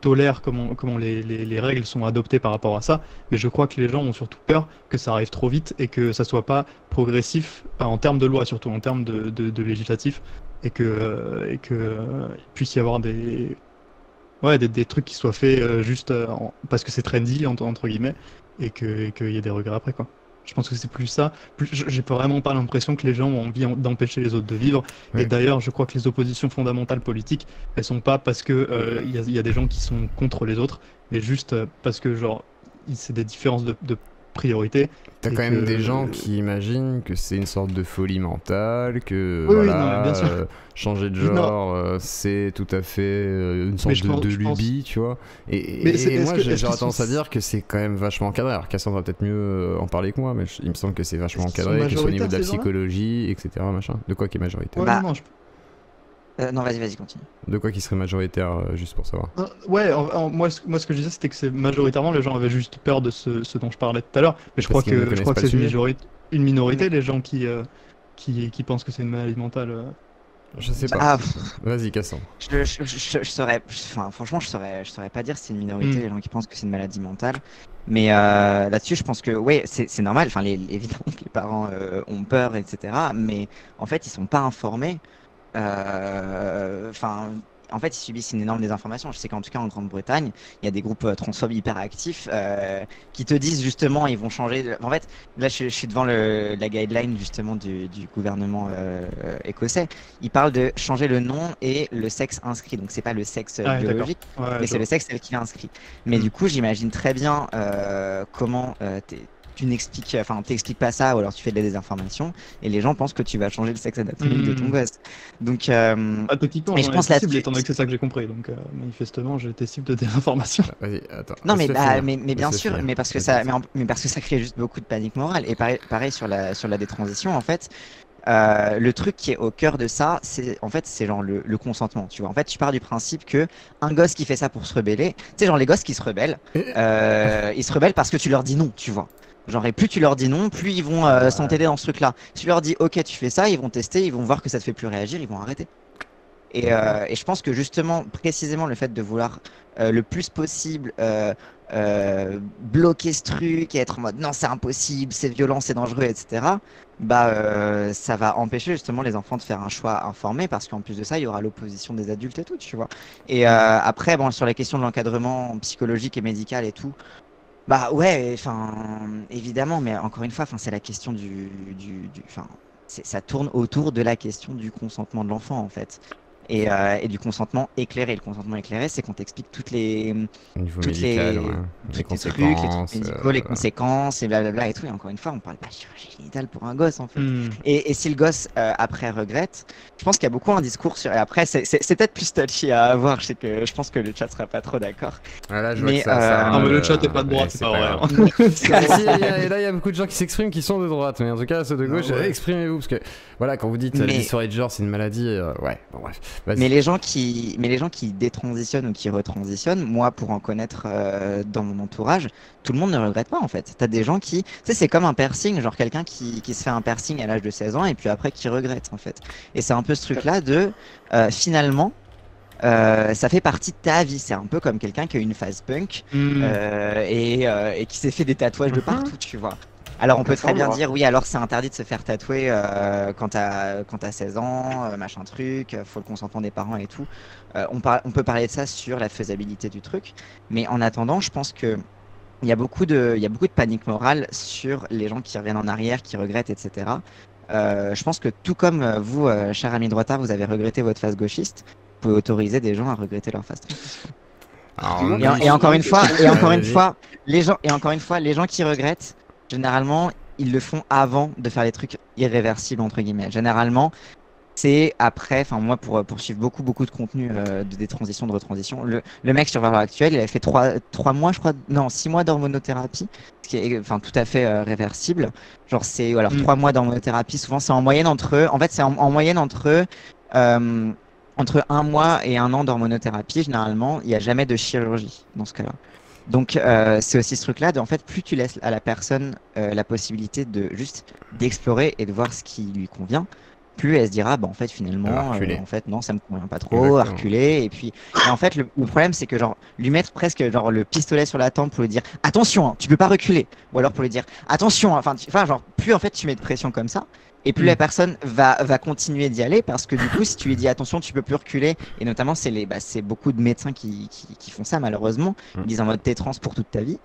tolère, comment les règles sont adoptées par rapport à ça, mais je crois que les gens ont surtout peur que ça arrive trop vite et que ça soit pas progressif en termes de loi, surtout en termes de législatif, et que il puisse y avoir des trucs qui soient faits juste parce que c'est trendy entre guillemets et qu'il y ait des regrets après, quoi. Je pense que c'est plus ça. J'ai vraiment pas l'impression que les gens ont envie d'empêcher les autres de vivre. Ouais. Et d'ailleurs, je crois que les oppositions fondamentales politiques, elles sont pas parce que y a des gens qui sont contre les autres, mais juste parce que genre c'est des différences de priorité. T'as quand même des gens qui imaginent que c'est une sorte de folie mentale, que changer de genre, c'est tout à fait une sorte de lubie, tu vois. Et moi, j'aurais tendance à dire que c'est quand même vachement encadré. Alors Cassandre va peut-être mieux en parler que moi, mais il me semble que c'est vachement encadré, que ce soit au niveau de la psychologie, etc. Machin. De quoi qui est majoritaire? Non, vas-y, continue. De quoi qui serait majoritaire, juste pour savoir? Moi, ce que je disais, c'était que c'est majoritairement, les gens avaient juste peur de ce dont je parlais tout à l'heure. Mais je crois que c'est une minorité, les gens qui pensent que c'est une maladie mentale. Je sais pas. Vas-y, Cassandre. Franchement, je saurais pas dire si c'est une minorité, les gens qui pensent que c'est une maladie mentale. Mais là-dessus, je pense que c'est normal. Enfin, évidemment que les parents ont peur, etc. Mais en fait, ils sont pas informés. En fait, ils subissent une énorme désinformation. Je sais qu'en tout cas, en Grande-Bretagne, il y a des groupes transphobes hyper actifs qui te disent justement, ils vont changer. En fait, là, je suis devant la guideline justement du gouvernement écossais. Ils parlent de changer le nom et le sexe inscrit. Donc, c'est pas le sexe biologique, mais c'est le sexe tel qu'il est inscrit. Mais du coup, j'imagine très bien comment t'expliques pas ça, ou alors tu fais de la désinformation et les gens pensent que tu vas changer le sexe anatomique de ton gosse. Donc, techniquement, je pense cible, étant donné que c'est ça que j'ai compris. Donc, manifestement, j'ai été cible de désinformation. Vas-y, attends. Non, mais bien sûr, mais parce que ça crée juste beaucoup de panique morale. Et pareil sur la détransition, en fait. Le truc qui est au cœur de ça, c'est genre le consentement, tu vois. En fait, tu pars du principe que un gosse qui fait ça pour se rebeller, tu sais, genre les gosses qui se rebellent, ils se rebellent parce que tu leur dis non, tu vois. Genre, et plus tu leur dis non, plus ils vont s'entêter dans ce truc-là. Si tu leur dis ok, tu fais ça, ils vont tester, ils vont voir que ça te fait plus réagir, ils vont arrêter. Et je pense que justement, précisément, le fait de vouloir le plus possible bloquer ce truc et être en mode non, c'est impossible, c'est violent, c'est dangereux, etc. Ça va empêcher justement les enfants de faire un choix informé, parce qu'en plus de ça, il y aura l'opposition des adultes et tout, tu vois. Et après, bon, sur la question de l'encadrement psychologique et médical et tout. Évidemment, mais encore une fois, c'est la question ça tourne autour de la question du consentement de l'enfant, en fait. Et du consentement éclairé. Le consentement éclairé, c'est qu'on t'explique toutes les trucs, les médicaux, les conséquences, et blablabla et tout. Et encore une fois, on parle pas de chirurgie génitale pour un gosse, en fait. Et si le gosse, après, regrette, je pense qu'il y a beaucoup un discours sur... Et après, c'est peut-être plus touchy à avoir. Je pense que le chat sera pas trop d'accord. Là, je vois que ça, non, mais le chat est pas de droite, c'est pas vrai. Et là, il y a beaucoup de gens qui s'expriment qui sont de droite. Mais en tout cas, ceux de gauche, exprimez-vous. Parce que, voilà, quand vous dites la dysphorie de genre, c'est une maladie... bon, bref. Mais les gens qui détransitionnent ou qui retransitionnent, moi pour en connaître dans mon entourage, tout le monde ne regrette pas en fait. T'as des gens qui, tu sais, c'est comme un piercing, genre quelqu'un qui se fait un piercing à l'âge de 16 ans et puis après qui regrette en fait. Et c'est un peu ce truc-là de finalement. Ça fait partie de ta vie. C'est un peu comme quelqu'un qui a eu une phase punk et qui s'est fait des tatouages de partout, tu vois. Alors on peut très bien dire oui, alors c'est interdit de se faire tatouer quand t'as 16 ans, machin truc, faut le consentement des parents et tout. On peut parler de ça sur la faisabilité du truc, mais en attendant, je pense que il y a beaucoup de panique morale sur les gens qui reviennent en arrière, qui regrettent, etc. Je pense que tout comme vous, cher ami droitard, vous avez regretté votre phase gauchiste, vous pouvez autoriser des gens à regretter leur phase trotskiste. Et encore une fois, les gens qui regrettent, généralement, ils le font avant de faire les trucs irréversibles, entre guillemets. Généralement, c'est après, enfin moi pour suivre beaucoup de contenu des transitions, de retransition, le mec sur Valeur Actuelle, il avait fait 3 mois, je crois, non, 6 mois d'hormonothérapie, ce qui est enfin tout à fait réversible. Genre c'est, alors 3 mois d'hormonothérapie, souvent c'est en moyenne entre, en fait c'est en moyenne entre 1 mois et 1 an d'hormonothérapie, généralement, il n'y a jamais de chirurgie dans ce cas-là. Donc c'est aussi ce truc-là, en fait, plus tu laisses à la personne la possibilité de juste d'explorer et de voir ce qui lui convient, plus elle se dira, bah en fait finalement, en fait non, ça me convient pas trop, reculer. Et puis, et en fait, le problème c'est que genre lui mettre presque genre le pistolet sur la tempe pour lui dire attention, hein, tu peux pas reculer, ou alors pour lui dire attention, enfin genre plus en fait tu mets de pression comme ça. Et plus la personne va continuer d'y aller parce que du coup, si tu lui dis attention, tu peux plus reculer, et notamment c'est beaucoup de médecins qui font ça malheureusement, ils disent en mode t'es trans pour toute ta vie.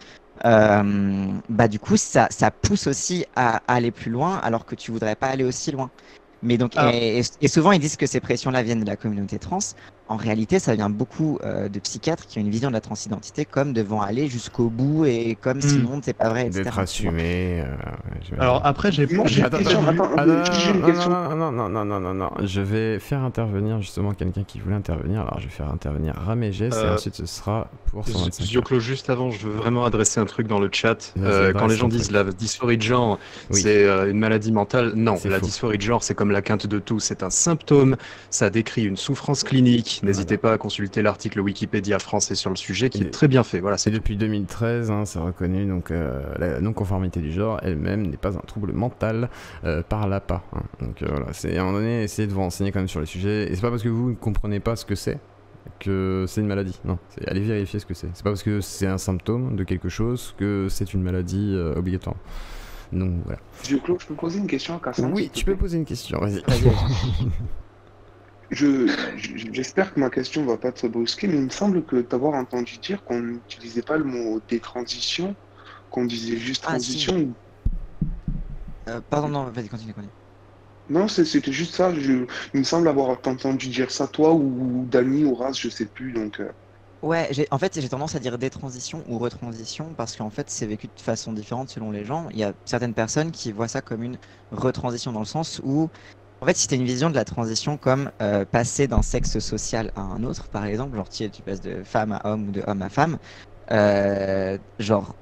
Bah du coup, ça pousse aussi à aller plus loin alors que tu voudrais pas aller aussi loin. Mais donc, et souvent ils disent que ces pressions-là viennent de la communauté trans. En réalité, ça vient beaucoup de psychiatres qui ont une vision de la transidentité comme devant aller jusqu'au bout et comme sinon c'est pas vrai, etc. D'être assumé. Alors après, j'ai une question. Non, je vais faire intervenir justement quelqu'un qui voulait intervenir. Alors je vais faire intervenir Ramégès et ensuite ce sera pour 125. Zioclo, juste avant, je veux vraiment adresser un truc dans le chat. Quand les gens disent la dysphorie de genre, c'est une maladie mentale. Non, la dysphorie de genre, c'est comme la quinte de tout. C'est un symptôme. Ça décrit une souffrance clinique. N'hésitez pas à consulter l'article Wikipédia français sur le sujet qui est très bien fait. Voilà, c'est depuis 2013, hein, c'est reconnu. Donc la non-conformité du genre elle-même n'est pas un trouble mental par l'APA. Hein. Donc voilà, c'est à un moment donné, essayez de vous renseigner quand même sur le sujet. Et c'est pas parce que vous ne comprenez pas ce que c'est une maladie. Non, c'est aller vérifier ce que c'est. C'est pas parce que c'est un symptôme de quelque chose que c'est une maladie obligatoire. Donc voilà. Claude, je peux poser une question à Cassandre? Oui, tu peux poser une question, vas-y. J'espère que ma question va pas te brusquer, mais il me semble que t'avoir entendu dire qu'on n'utilisait pas le mot détransition, qu'on disait juste transition. Si. Pardon, non, vas-y, continue. Non, c'était juste ça. Il me semble avoir entendu dire ça, toi ou Dany ou Raz, je sais plus, donc... Ouais, en fait, j'ai tendance à dire détransition ou retransition parce qu'en fait, c'est vécu de façon différente selon les gens. Il y a certaines personnes qui voient ça comme une retransition dans le sens où, en fait, si tu as une vision de la transition comme passer d'un sexe social à un autre, par exemple, genre tu passes de femme à homme ou de homme à femme, genre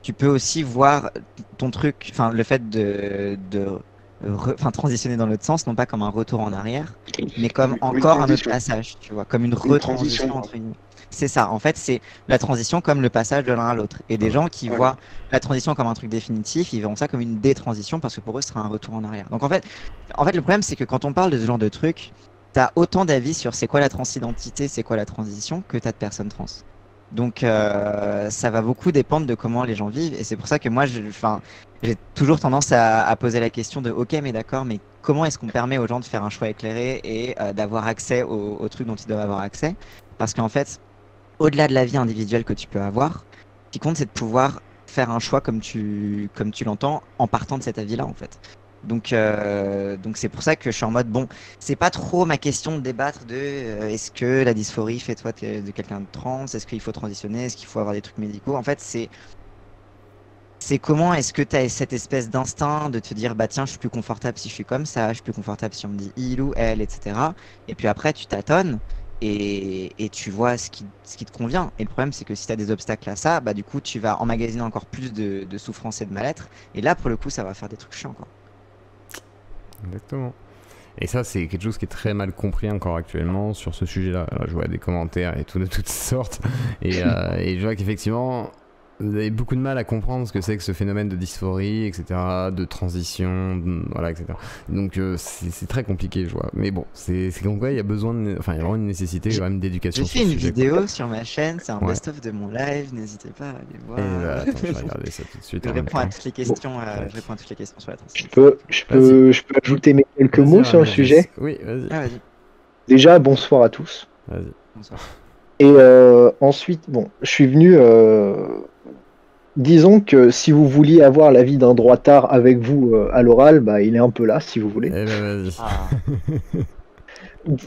tu peux aussi voir ton truc, enfin le fait de transitionner dans l'autre sens, non pas comme un retour en arrière, mais comme encore un autre passage, tu vois, comme une retransition entre guillemets. C'est ça, en fait, c'est la transition comme le passage de l'un à l'autre. Et des gens qui voient la transition comme un truc définitif, ils verront ça comme une détransition parce que pour eux, ce sera un retour en arrière. Donc en fait le problème, c'est que quand on parle de ce genre de truc, t'as autant d'avis sur c'est quoi la transidentité, c'est quoi la transition, que t'as de personnes trans. Donc ça va beaucoup dépendre de comment les gens vivent. Et c'est pour ça que moi, j'ai toujours tendance à poser la question de ok, mais d'accord, mais comment est-ce qu'on permet aux gens de faire un choix éclairé et d'avoir accès aux trucs dont ils doivent avoir accès? Parce qu'en fait, au-delà de la vie individuelle que tu peux avoir, ce qui compte, c'est de pouvoir faire un choix comme tu l'entends en partant de cet avis-là, en fait. Donc c'est pour ça que je suis en mode, bon, c'est pas trop ma question de débattre de est-ce que la dysphorie fait toi de quelqu'un de trans, est-ce qu'il faut transitionner, est-ce qu'il faut avoir des trucs médicaux. En fait, c'est comment est-ce que tu as cette espèce d'instinct de te dire, bah tiens, je suis plus confortable si je suis comme ça, je suis plus confortable si on me dit il ou elle, etc. Et puis après, tu tâtonnes. Et tu vois ce qui te convient. Et le problème, c'est que si tu as des obstacles à ça, bah du coup, tu vas emmagasiner encore plus de souffrance et de mal-être. Et là, pour le coup, ça va faire des trucs chiants, quoi. Exactement. Et ça, c'est quelque chose qui est très mal compris encore actuellement sur ce sujet-là. Alors, je vois des commentaires et tout de toutes sortes. Et je vois qu'effectivement, vous avez beaucoup de mal à comprendre ce que c'est que ce phénomène de dysphorie, etc., de transition, voilà, etc. Donc c'est très compliqué, je vois. Mais bon, c'est comme quoi il y a besoin de... Enfin, il y a vraiment une nécessité quand même d'éducation. J'ai fait une vidéo sur ma chaîne, c'est un best-of de mon live, n'hésitez pas à aller voir. Attends, je vais regarder ça tout de suite. Je réponds à toutes les questions, je réponds à toutes les questions sur la transition. Je peux ajouter mes quelques mots sur le sujet? Oui, vas-y. Ah, vas-y. Déjà, bonsoir à tous. Vas-y. Bonsoir. Et ensuite, bon, je suis venu... Disons que si vous vouliez avoir l'avis d'un droitard avec vous à l'oral, bah, il est un peu là, si vous voulez. Eh ben, vas-y.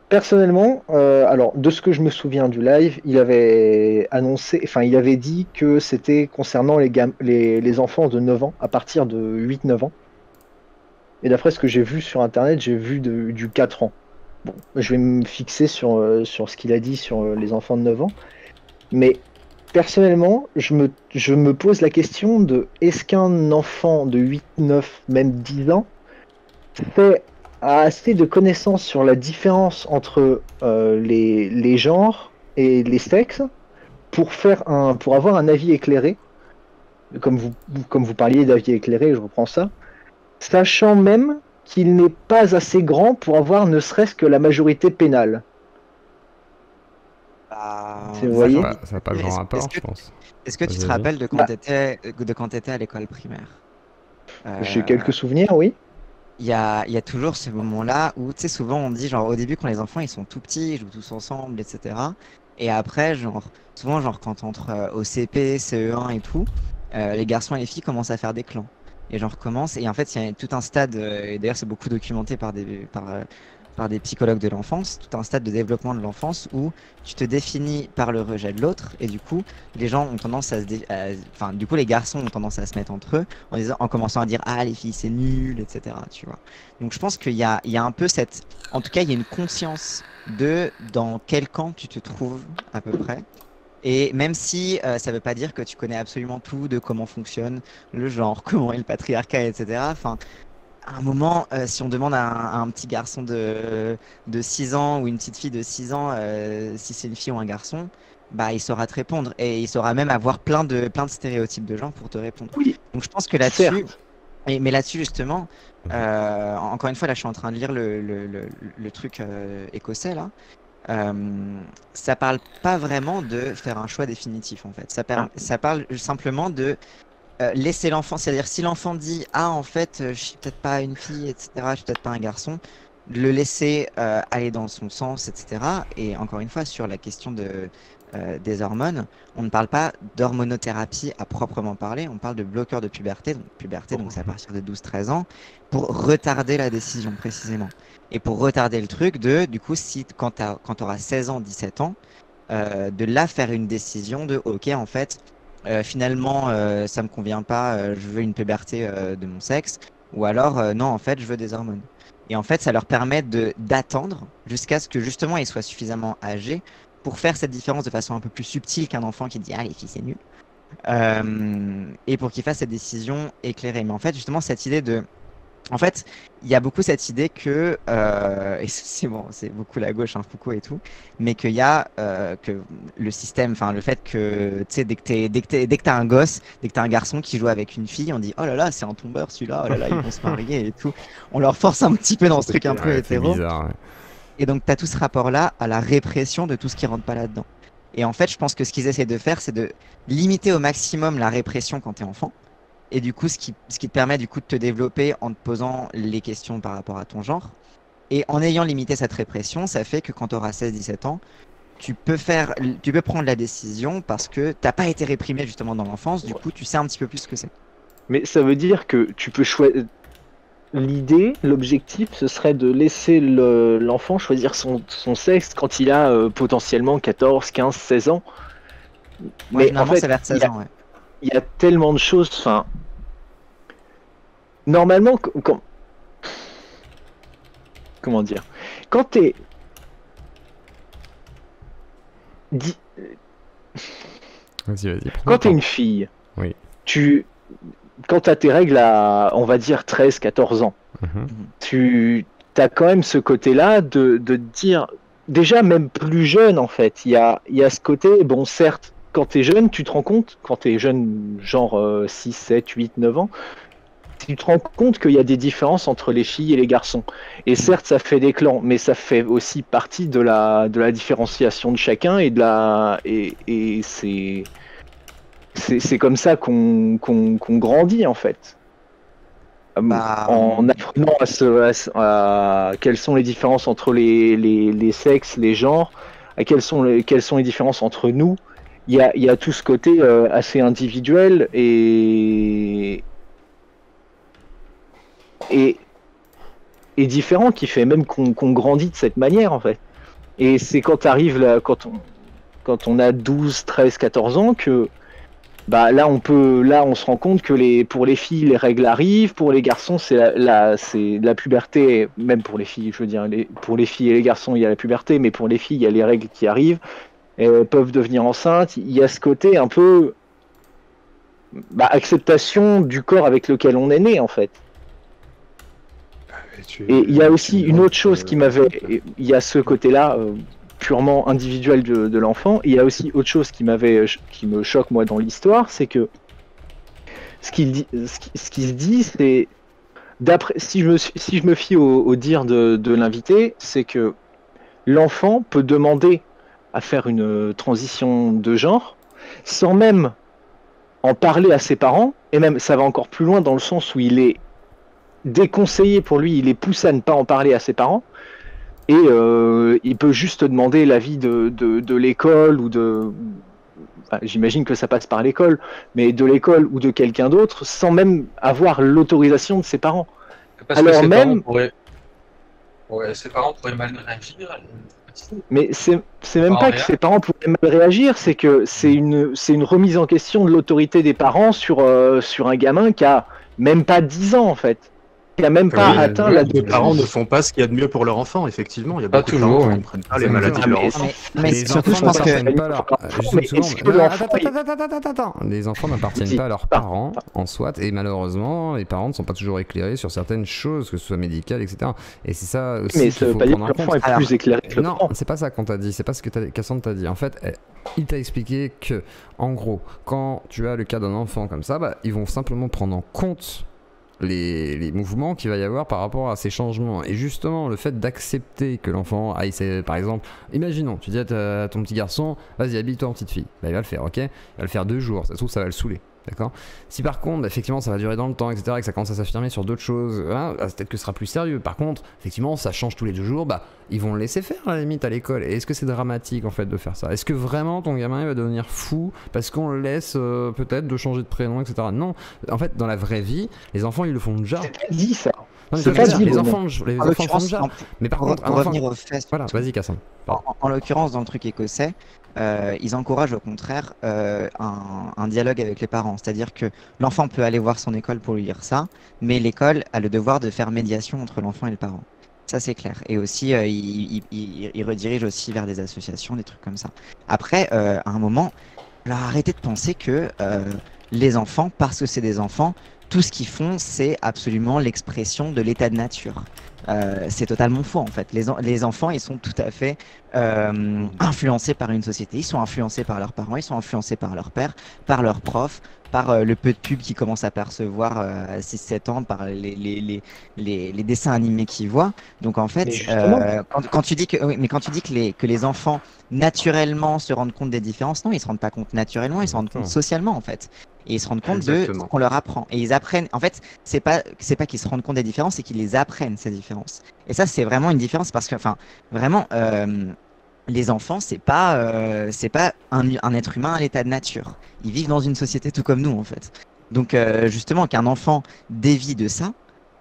Personnellement, alors de ce que je me souviens du live, il avait annoncé, enfin il avait dit que c'était concernant les enfants de 9 ans, à partir de 8-9 ans. Et d'après ce que j'ai vu sur internet, j'ai vu du 4 ans. Bon, je vais me fixer sur ce qu'il a dit sur les enfants de 9 ans. Mais personnellement, je me pose la question de est-ce qu'un enfant de 8, 9, même 10 ans a assez de connaissances sur la différence entre les genres et les sexes pour avoir un avis éclairé, comme vous parliez d'avis éclairé, je reprends ça, sachant même qu'il n'est pas assez grand pour avoir ne serait-ce que la majorité pénale. Vous voyez, ça n'a pas grand rapport, je pense. Est-ce que tu te rappelles de quand tu étais à l'école primaire? J'ai quelques souvenirs, oui. Il y a toujours ce moment-là où, tu sais, souvent on dit, genre, au début, quand les enfants ils sont tout petits, ils jouent tous ensemble, etc. Et après, souvent, quand entre au CP, CE1 et tout, les garçons et les filles commencent à faire des clans. Et et en fait, il y a tout un stade, et d'ailleurs, c'est beaucoup documenté par des psychologues de l'enfance, tout un stade de développement de l'enfance où tu te définis par le rejet de l'autre, et du coup, les gens ont tendance les garçons ont tendance à se mettre entre eux en commençant à dire ah les filles c'est nul, etc. Tu vois. Donc je pense qu'il y a un peu en tout cas il y a une conscience de dans quel camp tu te trouves à peu près. Et même si ça veut pas dire que tu connais absolument tout de comment fonctionne le genre, comment est le patriarcat, etc. Enfin, à un moment, si on demande à un petit garçon de 6 ans ou une petite fille de 6 ans si c'est une fille ou un garçon, bah il saura te répondre. Et il saura même avoir plein de stéréotypes de genre pour te répondre. Oui. Donc je pense que là-dessus, mais là-dessus justement, encore une fois, là je suis en train de lire le truc écossais là. Ça parle pas vraiment de faire un choix définitif en fait. Ça parle simplement de laisser l'enfant, c'est-à-dire si l'enfant dit ah en fait je suis peut-être pas une fille, etc., je suis peut-être pas un garçon, de le laisser aller dans son sens, etc. Et encore une fois sur la question des hormones, on ne parle pas d'hormonothérapie à proprement parler, on parle de bloqueur de puberté, donc c'est à partir de 12-13 ans, pour retarder la décision précisément. Et pour retarder le truc du coup, si quand tu auras 16 ans, 17 ans, de là faire une décision de ok en fait, finalement ça me convient pas, je veux une puberté de mon sexe, ou alors non en fait je veux des hormones. Et en fait ça leur permet d'attendre jusqu'à ce que justement ils soient suffisamment âgés pour faire cette différence de façon un peu plus subtile qu'un enfant qui dit ah les filles c'est nul, et pour qu'ils fassent cette décision éclairée. Mais en fait justement cette idée en fait, il y a beaucoup cette idée que, et c'est beaucoup la gauche, hein, Foucault et tout, mais qu'il y a que le système, enfin le fait que, tu sais, dès que t'as un gosse, dès que t'as un garçon qui joue avec une fille, on dit oh là là, c'est un tombeur celui-là, oh là là, ils vont se marier et tout. On leur force un petit peu dans ce truc un peu hétéro. Bizarre, ouais. Et donc t'as tout ce rapport-là à la répression de tout ce qui rentre pas là-dedans. Et en fait, je pense que ce qu'ils essaient de faire, c'est de limiter au maximum la répression quand t'es enfant. Et du coup, ce qui te permet du coup de te développer en te posant les questions par rapport à ton genre. Et en ayant limité cette répression, ça fait que quand tu auras 16-17 ans, tu peux prendre la décision parce que t'as pas été réprimé justement dans l'enfance, du coup tu sais un petit peu plus ce que c'est. Mais ça veut dire que tu peux choisir. L'objectif, ce serait de laisser l'enfant choisir son sexe quand il a potentiellement 14, 15, 16 ans. Mais en fait, c'est vers 16 ans, ouais. Il y a tellement de choses, enfin... Normalement, comment dire? Quand t'es... Vas-y, quand t'es une fille, oui. tu quand tu as tes règles à, on va dire, 13-14 ans, tu as quand même ce côté-là de dire, déjà même plus jeune en fait, il y a ce côté, bon certes, quand tu es jeune, tu te rends compte, quand tu es jeune, genre 6, 7, 8, 9 ans, tu te rends compte qu'il y a des différences entre les filles et les garçons. Et certes, ça fait des clans, mais ça fait aussi partie de la différenciation de chacun et c'est comme ça qu'on grandit en fait. En apprenant à quelles sont les différences entre les sexes, les genres, quelles sont les différences entre nous. Il y a tout ce côté assez individuel et différent qui fait même qu'on grandit de cette manière en fait. Et c'est quand t'arrives là, quand on a 12, 13, 14 ans que là on se rend compte que pour les filles les règles arrivent, pour les garçons c'est la puberté, même pour les filles, je veux dire, pour les filles et les garçons il y a la puberté, mais pour les filles il y a les règles qui arrivent, elles peuvent devenir enceintes, il y a ce côté un peu acceptation du corps avec lequel on est né en fait. Et il y a aussi une autre chose il y a ce côté-là purement individuel de l'enfant. Il y a aussi autre chose qui me choque moi dans l'histoire, c'est que ce qui se dit, c'est si je me fie au dire de l'invité, c'est que l'enfant peut demander à faire une transition de genre sans même en parler à ses parents, et même ça va encore plus loin dans le sens où il est déconseillé pour lui, il est poussé à ne pas en parler à ses parents, et il peut juste demander l'avis de l'école ou j'imagine que ça passe par l'école, mais de l'école ou de quelqu'un d'autre sans même avoir l'autorisation de ses parents. Parce alors que même ses parents pourraient mal réagir. Mais c'est même pas que ses parents pourraient mal réagir, c'est que c'est une remise en question de l'autorité des parents sur un gamin qui a même pas 10 ans en fait. Qui a même pas atteint la. Les parents ne font pas ce qu'il y a de mieux pour leur enfant, effectivement. Il y a beaucoup de parents qui ne comprennent pas les maladies de leur enfant. Mais surtout, je pense que. Attends. Les enfants n'appartiennent pas à leurs parents en soi, et malheureusement, les parents ne sont pas toujours éclairés sur certaines choses, que ce soit médicales, etc. Et c'est ça aussi. Mais ça veut pas dire que l'enfant est plus éclairé que le parent. Non, c'est pas ça qu'on t'a dit, c'est pas ce que Cassandre t'a dit. En fait, il t'a expliqué que, en gros, quand tu as le cas d'un enfant comme ça, ils vont simplement prendre en compte les mouvements qu'il va y avoir par rapport à ces changements. Et justement, le fait d'accepter que l'enfant aille, par exemple, imaginons, tu dis à ton petit garçon, vas-y, habille-toi en petite fille. Il va le faire, ok? Il va le faire 2 jours, ça se trouve, ça va le saouler. D'accord. Si par contre, effectivement, ça va durer dans le temps, etc., et que ça commence à s'affirmer sur d'autres choses, peut-être que ce sera plus sérieux. Par contre, effectivement, ça change tous les 2 jours, ils vont le laisser faire à la limite à l'école. Et est-ce que c'est dramatique en fait de faire ça? Est-ce que vraiment ton gamin il va devenir fou parce qu'on le laisse peut-être de changer de prénom, etc. Non. En fait, dans la vraie vie, les enfants ils le font déjà. C'est pas dit ça. Non, mais les enfants font déjà. Mais par contre, revenir au fait. Voilà, vas-y, Cassandre. En l'occurrence, dans le truc écossais, ils encouragent au contraire un dialogue avec les parents. C'est-à-dire que l'enfant peut aller voir son école pour lui dire ça, mais l'école a le devoir de faire médiation entre l'enfant et le parent. Ça, c'est clair. Et aussi, il redirige aussi vers des associations, des trucs comme ça. Après, à un moment, alors arrêtez de penser que les enfants, parce que c'est des enfants, tout ce qu'ils font, c'est absolument l'expression de l'état de nature. C'est totalement faux en fait. Les enfants, ils sont tout à fait influencés par une société. Ils sont influencés par leurs parents, ils sont influencés par leur père, par leurs profs, par le peu de pubs qu'ils commencent à percevoir à 6-7 ans, par les dessins animés qu'ils voient. Donc en fait, quand tu dis que les enfants naturellement se rendent compte des différences, non, ils se rendent pas compte naturellement, ils se rendent compte socialement en fait. Et ils se rendent compte de ce qu'on leur apprend. Et ils apprennent. En fait, c'est pas qu'ils se rendent compte des différences, c'est qu'ils les apprennent ces différences. Et ça, c'est vraiment une différence parce que, vraiment, les enfants, c'est pas un être humain à l'état de nature. Ils vivent dans une société tout comme nous, en fait. Donc, justement, qu'un enfant dévie de ça,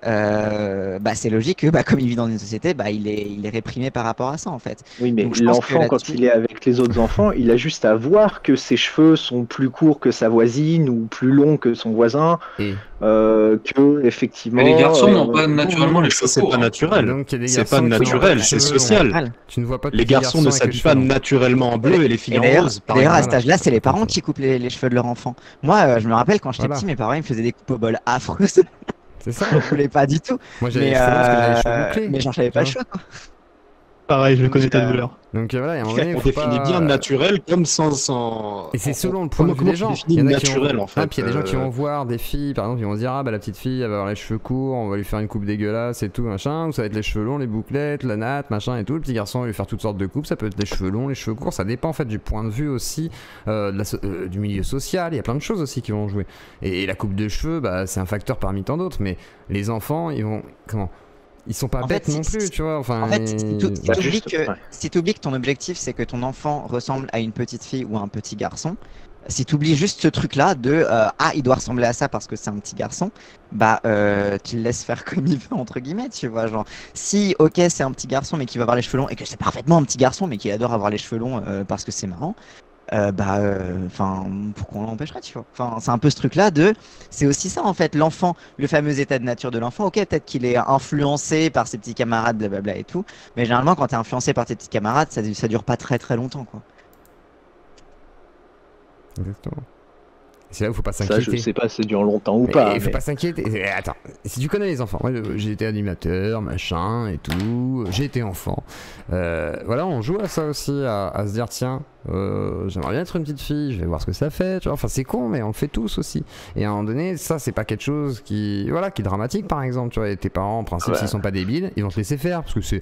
c'est logique que comme il vit dans une société, il est réprimé par rapport à ça en fait. Oui, mais l'enfant, quand il est avec les autres enfants, il a juste à voir que ses cheveux sont plus courts que sa voisine ou plus longs que son voisin, que effectivement. Mais les garçons n'ont pas naturellement les cheveux courts. C'est pas naturel. C'est pas naturel, c'est social. Tu ne vois pas les garçons ne s'habillent pas naturellement en bleu et les filles en rose. D'ailleurs, à cet âge-là, c'est les parents qui coupent les cheveux de leur enfant. Moi, je me rappelle quand j'étais petit, mes parents ils me faisaient des coupes au bol affreuses. C'est ça. Je voulais pas du tout. Moi j'avais les cheveux parce que j'avais les cheveux bouclés. Mais j'avais pas le choix quoi. Pareil, je connais ta douleur. Donc voilà, il y a un moment donné, on définit bien naturel comme sans. Et c'est selon le point de vue des gens. Il y en a naturel en fait. Puis il y a des gens qui vont voir des filles, par exemple, ils vont se dire la petite fille elle va avoir les cheveux courts, on va lui faire une coupe dégueulasse et tout machin, ou ça va être les cheveux longs, les bouclettes, la natte, machin et tout. Le petit garçon va lui faire toutes sortes de coupes, ça peut être les cheveux longs, les cheveux courts, ça dépend en fait du point de vue aussi du milieu social. Il y a plein de choses aussi qui vont jouer. Et la coupe de cheveux, c'est un facteur parmi tant d'autres. Mais les enfants, ils vont ils sont pas bêtes non plus, tu vois. Enfin, en fait, si tu oublies que ton objectif c'est que ton enfant ressemble à une petite fille ou à un petit garçon, si tu oublies juste ce truc-là de il doit ressembler à ça parce que c'est un petit garçon, tu le laisses faire comme il veut entre guillemets, tu vois. Genre, si c'est un petit garçon mais qui va avoir les cheveux longs et que c'est parfaitement un petit garçon mais qui adore avoir les cheveux longs parce que c'est marrant. Pourquoi on l'empêcherait, tu vois. Enfin, c'est un peu ce truc-là c'est aussi ça en fait, l'enfant, le fameux état de nature de l'enfant. Ok, peut-être qu'il est influencé par ses petits camarades, blablabla et tout, mais généralement quand t'es influencé par tes petits camarades, ça dure pas très très longtemps, quoi. Exactement. C'est là où il faut pas s'inquiéter. Ça, je sais pas si ça dure longtemps ou pas. Il faut pas s'inquiéter. Attends, si tu connais les enfants, moi j'ai été animateur, machin et tout, j'ai été enfant. Voilà, on joue à ça aussi, à se dire tiens, j'aimerais bien être une petite fille, je vais voir ce que ça fait, tu vois. Enfin, c'est con, mais on le fait tous aussi. Et à un moment donné, ça, c'est pas quelque chose qui est dramatique, par exemple, tu vois. Et tes parents, en principe, s'ils sont pas débiles, ils vont te laisser faire, parce que il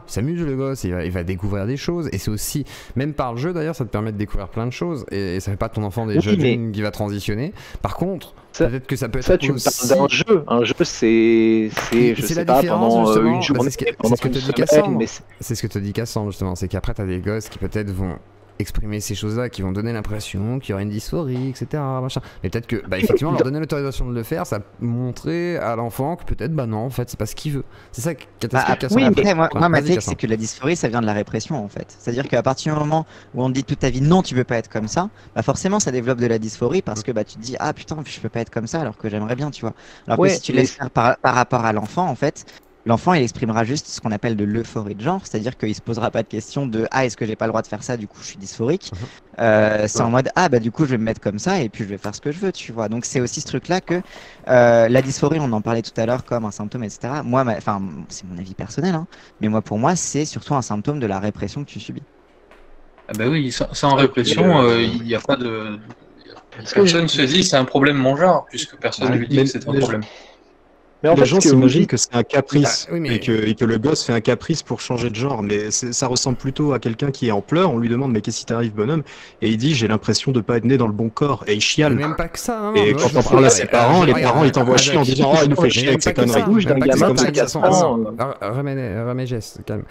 s'amuse le gosse, il va découvrir des choses. Et c'est aussi, même par le jeu d'ailleurs, ça te permet de découvrir plein de choses. Et ça fait pas ton enfant déjà qui va transitionner. Par contre, peut-être que ça peut être ça, tu me parles d'un jeu. Un jeu, c'est je sais pas, pendant une journée, pendant une semaine, c'est ce que te dit Cassandre, justement. C'est qu'après, t'as des gosses qui peut-être vont exprimer ces choses-là, qui vont donner l'impression qu'il y aura une dysphorie, etc. Machin. Mais peut-être que, effectivement, leur donner l'autorisation de le faire, ça montrer à l'enfant que peut-être, non, en fait, c'est pas ce qu'il veut. C'est ça qui oui, mais moi ma théorie, c'est que la dysphorie, ça vient de la répression, en fait. C'est-à-dire qu'à partir du moment où on te dit toute ta vie, non, tu peux pas être comme ça, forcément, ça développe de la dysphorie parce que tu te dis, ah putain, je peux pas être comme ça alors que j'aimerais bien, tu vois. Alors que si tu laisses faire par rapport à l'enfant, en fait, l'enfant, il exprimera juste ce qu'on appelle de l'euphorie de genre, c'est-à-dire qu'il se posera pas de question de est-ce que j'ai pas le droit de faire ça, du coup je suis dysphorique. C'est en mode du coup je vais me mettre comme ça et puis je vais faire ce que je veux, tu vois. Donc c'est aussi ce truc-là que la dysphorie, on en parlait tout à l'heure comme un symptôme, etc. Moi, c'est mon avis personnel, hein, mais pour moi, c'est surtout un symptôme de la répression que tu subis. Oui, sans répression, il n'y a pas de. Personne ne se dit c'est un problème mon genre, puisque personne ne lui dit que c'est un problème. Mais en fait, les gens s'imaginent que c'est un caprice et que le gosse fait un caprice pour changer de genre, mais ça ressemble plutôt à quelqu'un qui est en pleurs, on lui demande mais qu'est-ce qui t'arrive bonhomme, et il dit j'ai l'impression de pas être né dans le bon corps, et il chiale. Même pas que ça, hein, et quand on parle à ses parents, les parents ils t'envoient chier en disant il nous fait chier avec ses conneries. Ramégès, calme.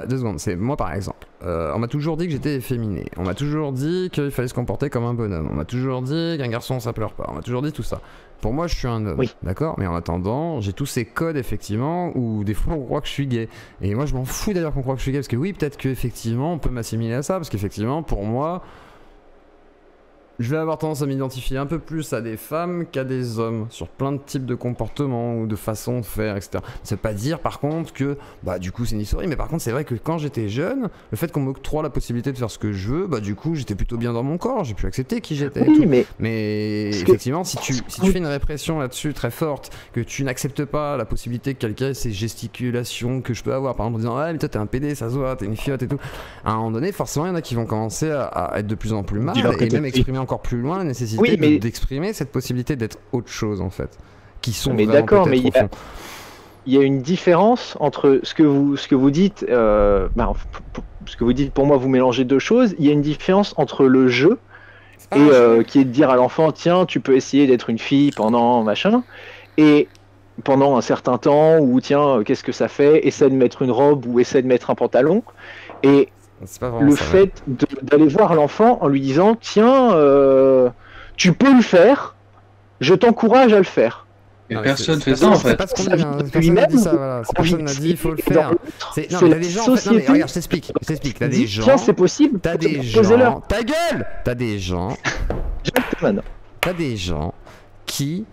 2 secondes, c'est moi par exemple. On m'a toujours dit que j'étais efféminé, on m'a toujours dit qu'il fallait se comporter comme un bonhomme, on m'a toujours dit qu'un garçon ça pleure pas, on m'a toujours dit tout ça. Pour moi, je suis un homme, d'accord. Mais en attendant, j'ai tous ces codes effectivement où des fois on croit que je suis gay. Et moi, je m'en fous d'ailleurs qu'on croit que je suis gay parce que peut-être qu'effectivement on peut m'assimiler à ça parce qu'effectivement, pour moi, je vais avoir tendance à m'identifier un peu plus à des femmes qu'à des hommes sur plein de types de comportements ou de façons de faire, etc. Ça veut pas dire par contre que du coup c'est une dysphorie, mais par contre c'est vrai que quand j'étais jeune, le fait qu'on m'octroie la possibilité de faire ce que je veux, du coup j'étais plutôt bien dans mon corps, j'ai pu accepter qui j'étais. Oui, mais effectivement, si tu fais une répression là-dessus très forte, que tu n'acceptes pas la possibilité que quelqu'un ait ces gesticulations que je peux avoir, par exemple en disant mais toi t'es un PD, ça se voit, t'es une fiotte et tout, à un moment donné forcément il y en a qui vont commencer à être de plus en plus mal et même exprimer encore plus loin la nécessité d'exprimer cette possibilité d'être autre chose en fait, qui sont mais vraiment d'accord, mais il y a une différence entre ce que vous dites, ce que vous dites, pour moi vous mélangez 2 choses. Il y a une différence entre le jeu et qui est de dire à l'enfant tiens tu peux essayer d'être une fille pendant machin et pendant un certain temps ou tiens qu'est-ce que ça fait, essaie de mettre une robe ou essaie de mettre un pantalon et le fait d'aller voir l'enfant en lui disant tiens tu peux le faire, je t'encourage à le faire, Mais personne fait ça en fait. C'est pas ce qu'on dit, personne n'a dit ça, voilà. Personne n'a dit il faut le faire. Non, mais t'as des gens, en fait, non, mais regarde, je t'explique. T'as des gens. Tiens, c'est possible. T'as des gens. Ta gueule. T'as des gens. T'as des gens qui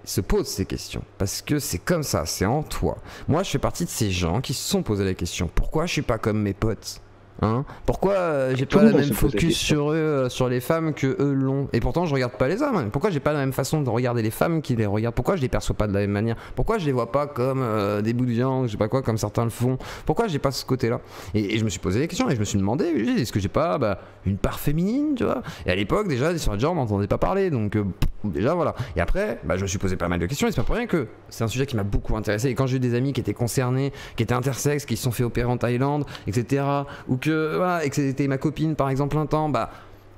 se posent ces questions parce que c'est comme ça, c'est en toi. Moi, je fais partie de ces gens qui se sont posés la question. Pourquoi je suis pas comme mes potes? Hein, pourquoi j'ai pas le même focus sur eux, sur les femmes que eux l'ont? Et pourtant je regarde pas les hommes. Pourquoi j'ai pas la même façon de regarder les femmes qui les regardent? Pourquoi je les perçois pas de la même manière? Pourquoi je les vois pas comme des bouts de viande, je sais pas quoi, comme certains le font? Pourquoi j'ai pas ce côté-là? Et je me suis posé des questions et je me suis demandé, est-ce que j'ai pas une part féminine, tu vois? Et à l'époque déjà sur le genre on m'entendait pas parler, donc déjà voilà. Et après je me suis posé pas mal de questions et c'est pas pour rien que c'est un sujet qui m'a beaucoup intéressé. Et quand j'ai eu des amis qui étaient concernés, qui étaient intersexes, qui se sont fait opérer en Thaïlande, etc., ou que voilà, et que c'était ma copine par exemple un temps,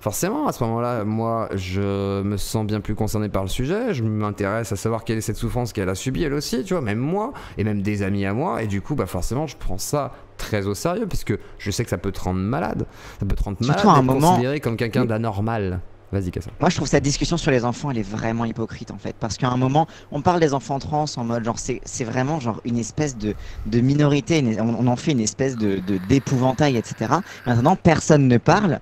forcément à ce moment-là moi je me sens bien plus concerné par le sujet, je m'intéresse à savoir quelle est cette souffrance qu'elle a subie elle aussi, tu vois, même moi et même des amis à moi, et du coup forcément je prends ça très au sérieux puisque je sais que ça peut te rendre malade, d'être considéré comme quelqu'un d'anormal. Vas-y, Kassan. Moi, je trouve cette discussion sur les enfants, elle est vraiment hypocrite en fait. Parce qu'à un moment, on parle des enfants trans en mode genre, c'est vraiment genre une espèce de minorité, on en fait une espèce d'épouvantail, etc. Maintenant, personne ne parle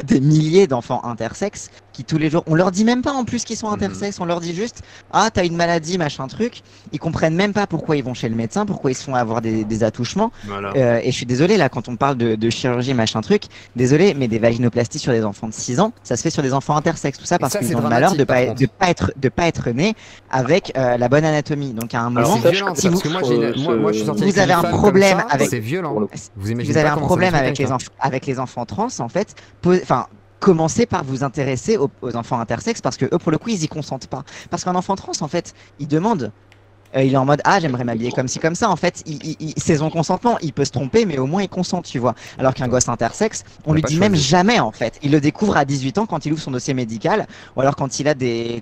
des milliers d'enfants intersexes qui tous les jours, on leur dit même pas en plus qu'ils sont intersexes, on leur dit juste, ah, t'as une maladie, machin truc. Ils comprennent même pas pourquoi ils vont chez le médecin, pourquoi ils se font avoir des attouchements. Voilà. Et je suis désolé là, quand on parle de chirurgie, machin truc, désolé, mais des vaginoplasties sur des enfants de 6 ans, ça se fait sur des enfants intersexes, tout ça parce qu'ils ont le malheur de pas être nés avec la bonne anatomie. Donc à un moment, si vous, moi, je suis sorti vous avez un problème avec, c'est violent. Vous avez un problème avec les enfants trans, en fait, commencez par vous intéresser aux enfants intersexes parce que eux, pour le coup, ils y consentent pas. Parce qu'un enfant trans, en fait, il demande. Il est en mode j'aimerais m'habiller comme ci comme ça. En fait, c'est son consentement. Il peut se tromper, mais au moins il consent, tu vois. Alors qu'un gosse intersexe, on lui dit même jamais en fait. Il le découvre à 18 ans quand il ouvre son dossier médical, ou alors quand il a des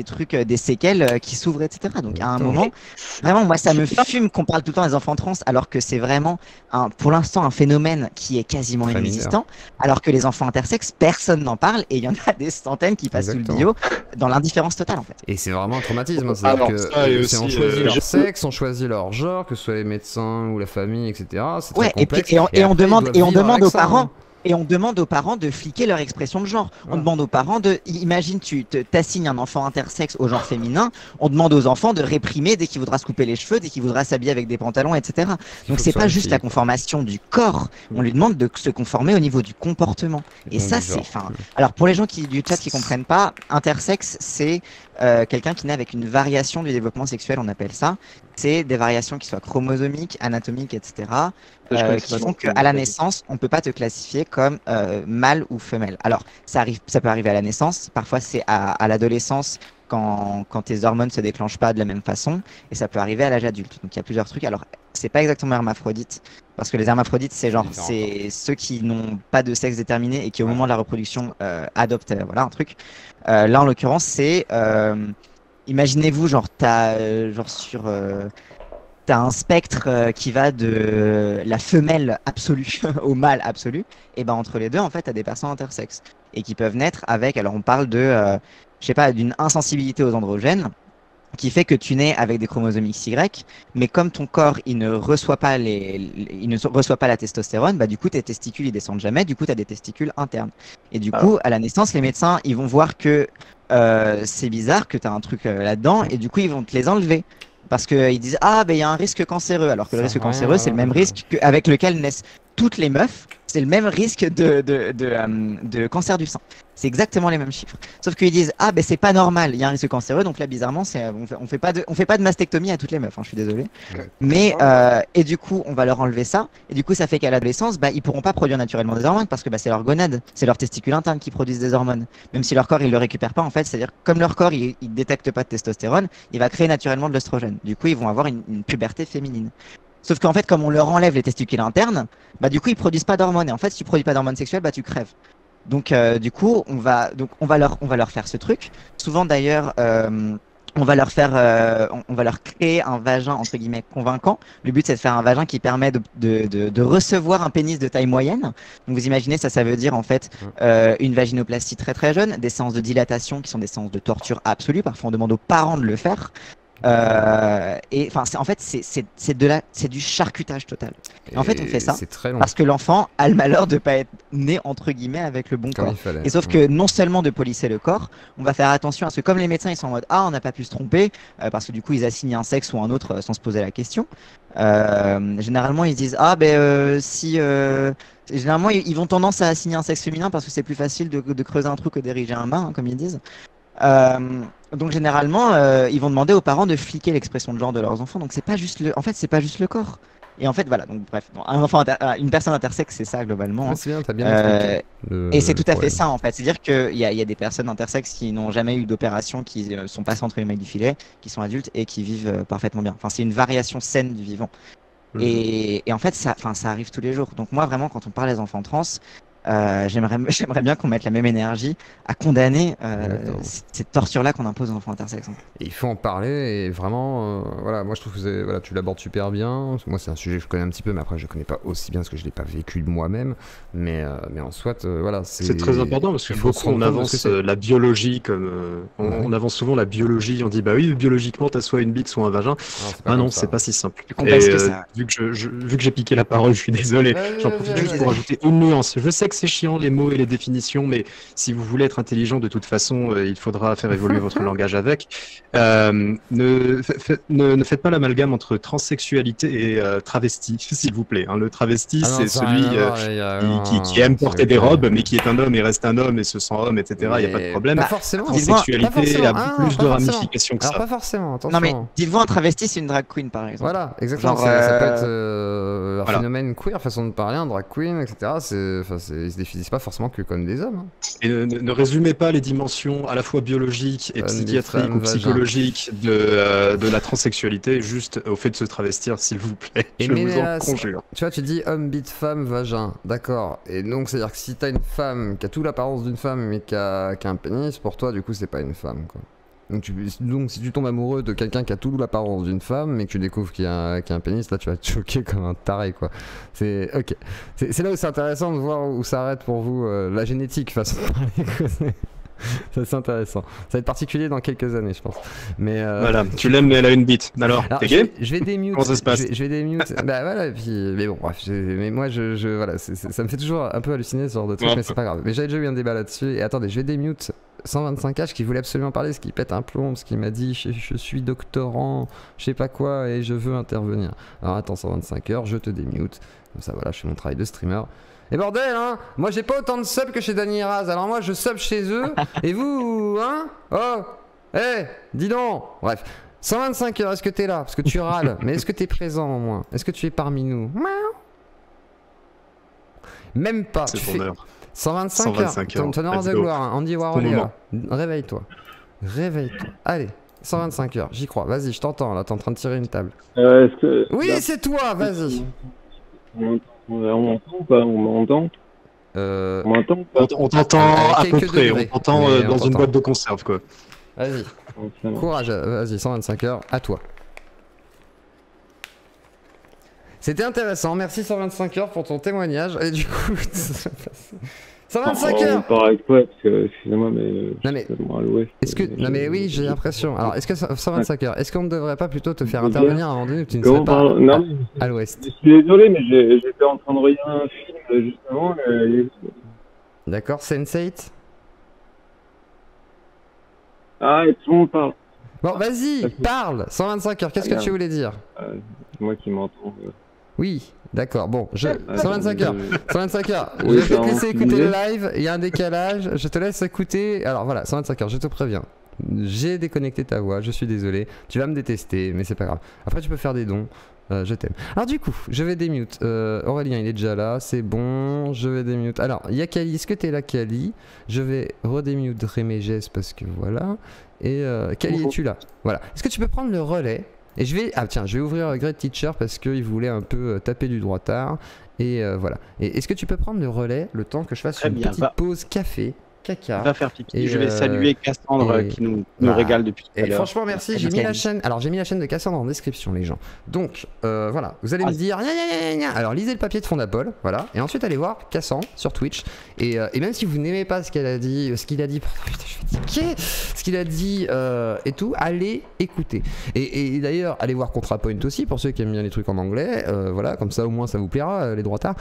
trucs, des séquelles qui s'ouvrent, etc. Donc à un moment, vraiment, moi ça me fume qu'on parle tout le temps des enfants trans, alors que c'est vraiment pour l'instant un phénomène qui est quasiment inexistant. Alors que les enfants intersexes, personne n'en parle et il y en a des centaines qui passent sous le bio dans l'indifférence totale en fait. Et c'est vraiment un traumatisme. C'est-à-dire que on choisit leur sexe, on choisit leur genre, que ce soit les médecins ou la famille, etc. C'est très complexe. Et on demande aux parents. Et on demande aux parents de fliquer leur expression de genre. On demande aux parents imagine tu t'assignes un enfant intersexe au genre féminin, on demande aux enfants de réprimer dès qu'il voudra se couper les cheveux, dès qu'il voudra s'habiller avec des pantalons, etc. Donc c'est pas juste la conformation du corps, on lui demande de se conformer au niveau du comportement. Et ça c'est, alors pour les gens du chat qui comprennent pas, intersexe c'est quelqu'un qui naît avec une variation du développement sexuel, on appelle ça. C'est des variations qui soient chromosomiques, anatomiques, etc. Qui font qu'à la naissance, on peut pas te classifier comme mâle ou femelle. Alors, ça peut arriver à la naissance. Parfois, c'est à l'adolescence quand tes hormones se déclenchent pas de la même façon. Et ça peut arriver à l'âge adulte. Donc, il y a plusieurs trucs. Alors, c'est pas exactement hermaphrodite. Parce que les hermaphrodites, c'est ceux qui n'ont pas de sexe déterminé et qui, au moment de la reproduction, adoptent un truc. Là, en l'occurrence, c'est... imaginez-vous, t'as un spectre qui va de la femelle absolue au mâle absolu, et entre les deux, en fait, t'as des personnes intersexes et qui peuvent naître avec, alors on parle de, d'une insensibilité aux androgènes qui fait que tu nais avec des chromosomes XY, mais comme ton corps il ne reçoit pas la testostérone, du coup tes testicules ils descendent jamais, du coup tu as des testicules internes. Et du coup à la naissance les médecins ils vont voir que c'est bizarre, que tu as un truc là-dedans, et du coup ils vont te les enlever. Parce qu'ils disent il y a un risque cancéreux, alors que le risque cancéreux c'est le même risque avec lequel naissent toutes les meufs, c'est le même risque de cancer du sein. C'est exactement les mêmes chiffres. Sauf qu'ils disent c'est pas normal, il y a un risque cancéreux, donc là bizarrement on fait pas de mastectomie à toutes les meufs, je suis désolé. Mais et du coup on va leur enlever ça, et du coup ça fait qu'à l'adolescence ils pourront pas produire naturellement des hormones parce que c'est leur gonade, c'est leurs testicules internes qui produisent des hormones. Même si leur corps il le récupère pas en fait, c'est-à-dire comme leur corps il détecte pas de testostérone, il va créer naturellement de l'œstrogène. Du coup ils vont avoir une puberté féminine. Sauf qu'en fait, comme on leur enlève les testicules internes, du coup, ils produisent pas d'hormones. Et en fait, si tu produis pas d'hormones sexuelles, tu crèves. Donc, du coup, on va leur faire ce truc. Souvent, d'ailleurs, on va leur créer un vagin entre guillemets convaincant. Le but, c'est de faire un vagin qui permet de recevoir un pénis de taille moyenne. Donc, vous imaginez, ça veut dire en fait une vaginoplastie très très jeune, des séances de dilatation qui sont des séances de torture absolue. Parfois, on demande aux parents de le faire. Et enfin, en fait, c'est du charcutage total. Et en fait, on fait ça très long. parce que l'enfant a le malheur de pas être né entre guillemets avec le bon corps. Et sauf que non seulement de polisser le corps, on va faire attention à ce que comme les médecins ils sont en mode on n'a pas pu se tromper parce que du coup ils assignent un sexe ou un autre sans se poser la question. Généralement ils disent généralement ils vont tendance à assigner un sexe féminin parce que c'est plus facile de creuser un trou que d'ériger un mât, comme ils disent. Donc généralement ils vont demander aux parents de fliquer l'expression de genre de leurs enfants. Donc c'est pas juste le corps. Et en fait voilà, donc bref, une personne intersexe c'est ça globalement. Ouais, c'est bien, t'as bien et c'est tout à fait ça en fait. C'est-à-dire qu'il y a des personnes intersexes qui n'ont jamais eu d'opération, qui sont passées entre les mailles du filet, qui sont adultes et qui vivent parfaitement bien. Enfin c'est une variation saine du vivant. Et en fait ça arrive tous les jours. Donc moi vraiment quand on parle des enfants trans, j'aimerais bien qu'on mette la même énergie à condamner cette torture-là qu'on impose aux enfants intersexes. Et il faut en parler et vraiment, voilà, moi je trouve que tu l'abordes super bien. Moi c'est un sujet que je connais un petit peu, mais après je connais pas aussi bien parce que je l'ai pas vécu moi-même. Mais en soit, voilà, c'est très important parce que beaucoup on avance la biologie comme on avance souvent la biologie. On dit bah oui, biologiquement t'as soit une bite soit un vagin. Non, c'est pas si simple. Et vu que j'ai piqué la parole, je suis désolé. J'en profite juste pour ajouter une nuance. Je sais que c'est chiant les mots et les définitions, mais si vous voulez être intelligent de toute façon, il faudra faire évoluer votre langage avec. Ne faites pas l'amalgame entre transsexualité et travesti, s'il vous plaît. Le travesti, c'est celui qui aime porter des robes, mais qui est un homme et reste un homme et se sent homme, etc. Il n'y a pas de problème. Pas forcément. La transsexualité a plus de ramifications que ça. Pas forcément, attention. Non mais dites-vous un travesti, c'est une drag queen par exemple. Voilà, exactement. Ça peut être un phénomène queer, façon de parler, un drag queen, etc. Ils se définissent pas forcément que comme des hommes. Et ne résumez pas les dimensions à la fois biologiques et psychiatriques ou psychologiques de la transsexualité juste au fait de se travestir, s'il vous plaît. Je vous en conjure. Tu vois, tu dis homme, bite, femme, vagin, d'accord. Et donc, c'est-à-dire que si t'as une femme qui a toute l'apparence d'une femme mais qui a un pénis, pour toi, du coup, c'est pas une femme, quoi. Donc si tu tombes amoureux de quelqu'un qui a toute l'apparence d'une femme mais que tu découvres qu'il y a un pénis, là tu vas te choquer comme un taré, quoi. C'est ok. C'est là où c'est intéressant de voir où s'arrête pour vous la génétique façon de parler. C'est intéressant. Ça va être particulier dans quelques années, je pense. Mais voilà, tu l'aimes mais elle a une bite. Alors t'es gay ? Je vais démute. Comment ça se passe ? Je vais démute. Bah voilà, mais bon, bref. Mais moi, voilà, ça me fait toujours un peu halluciner ce genre de truc, mais c'est pas grave. Mais j'avais déjà eu un débat là-dessus. Et attendez, je vais démute 125H qui voulait absolument parler, ce qui pète un plomb, parce qu'il m'a dit je suis doctorant, je sais pas quoi, et je veux intervenir. Alors attends, 125H, je te démute. Comme ça, voilà, je fais mon travail de streamer. Et bordel, hein, moi j'ai pas autant de subs que chez Danny Raz, alors moi je sub chez eux, et vous, hein, dis donc. Bref, 125 heures, est-ce que t'es là? Parce que tu râles, mais est-ce que t'es présent au moins? Est-ce que tu es parmi nous? Même pas. C'est ton heure. 125 heures, ton heure de gloire, hein. Andy Warhol, réveille-toi. Réveille-toi. Allez, 125 heures, j'y crois. Vas-y, je t'entends, là, t'es en train de tirer une table. Oui, c'est toi, vas-y. On m'entend ou pas? On m'entend? On m'entend ou pas? On t'entend à peu près, on t'entend dans une boîte de conserve, quoi. Vas-y, courage, vas-y, 125 heures, à toi. C'était intéressant, merci 125 heures pour ton témoignage, et du coup... 125 heures. On part avec toi, parce que, excusez-moi, mais... Non mais, est-ce que... Non mais oui, j'ai l'impression. Alors, est-ce que 125 heures, est-ce qu'on ne devrait pas plutôt te faire intervenir à un moment donné où tu ne serais pas à l'ouest? Je suis désolé, mais j'étais en train de regarder un film juste avant. D'accord, Sense8. Ah, et tout le monde parle. Bon, vas-y, parle. 125 heures, qu'est-ce que tu voulais dire? C'est moi qui m'entends. Oui, d'accord, bon, 125 heures, 125 heures, je vais te laisser écouter le live, il y a un décalage, je te laisse écouter, alors voilà, 125 heures, je te préviens, j'ai déconnecté ta voix, je suis désolé, tu vas me détester, mais c'est pas grave, après tu peux faire des dons, je t'aime. Alors du coup, je vais démute, Aurélien il est déjà là, c'est bon, je vais démute, alors il y a Kali, est-ce que t'es là Kali? Je vais redémute Rémégès parce que voilà, et Kali es-tu là? Voilà, est-ce que tu peux prendre le relais? Et je vais, je vais ouvrir Great Teacher parce qu'il voulait un peu taper du droitard. Et voilà. Et est-ce que tu peux prendre le relais le temps que je fasse une petite pause café? caca. Va faire pipi. Et je vais saluer Cassandre qui nous régale depuis tout à l'heure. Et franchement, merci. J'ai mis la chaîne. Alors, j'ai mis la chaîne de Cassandre en description, les gens. Donc, voilà. Vous allez me dire. Alors, lisez le papier de Fondapol. Voilà. Et ensuite, allez voir Cassandre sur Twitch. Et même si vous n'aimez pas ce qu'il a dit, ce qu'il a dit et tout, allez écouter. Et d'ailleurs, allez voir ContraPoint aussi pour ceux qui aiment bien les trucs en anglais. Voilà. Comme ça, au moins, ça vous plaira, les droitards.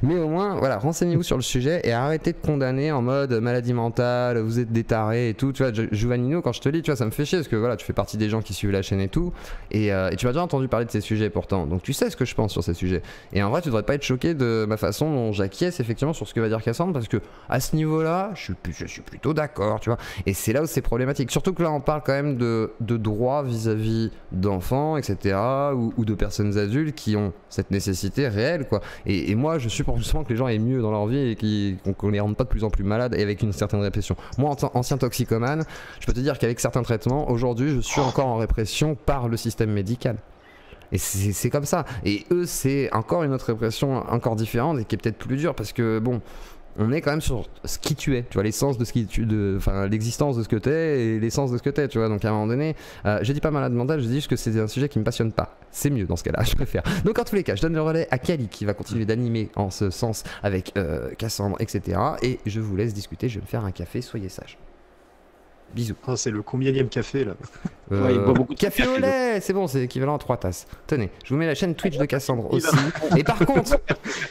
Mais au moins, voilà. Renseignez-vous sur le sujet et arrêtez de condamner en mode maladie mentale, vous êtes des tarés et tout. Tu vois, Giovannino, quand je te lis, tu vois, ça me fait chier parce que voilà, tu fais partie des gens qui suivent la chaîne et tout. Et tu as déjà entendu parler de ces sujets pourtant. Donc tu sais ce que je pense sur ces sujets. Et en vrai, tu devrais pas être choqué de ma façon dont j'acquiesce effectivement sur ce que va dire Cassandre parce que à ce niveau-là, je suis plutôt d'accord, tu vois. Et c'est là où c'est problématique. Surtout que là, on parle quand même de droits vis-à-vis d'enfants, etc. ou de personnes adultes qui ont cette nécessité réelle, quoi. Et moi, je supporte justement que les gens aient mieux dans leur vie et qu'on les rende pas de plus en plus malades et avec une certaine répression. Moi, en tant ancien toxicomane, je peux te dire qu'avec certains traitements, aujourd'hui, je suis encore en répression par le système médical. Et c'est comme ça. Et eux, c'est encore une autre répression encore différente et qui est peut-être plus dure parce que, bon, on est quand même sur ce qui tu es, tu vois, l'essence de ce qui tu, enfin l'existence de ce que t'es et l'essence de ce que t'es, tu vois. Donc à un moment donné, je dis pas malade mental, je dis juste que c'est un sujet qui me passionne pas. C'est mieux dans ce cas-là, je préfère. Donc en tous les cas, je donne le relais à Kali qui va continuer d'animer en ce sens avec Cassandre, etc. Et je vous laisse discuter. Je vais me faire un café, soyez sages. Bisous. Oh, c'est le combienième café là? Ouais, il boit beaucoup de café au lait, c'est bon, c'est équivalent à 3 tasses. Tenez, je vous mets la chaîne Twitch de Cassandre aussi. Et par contre,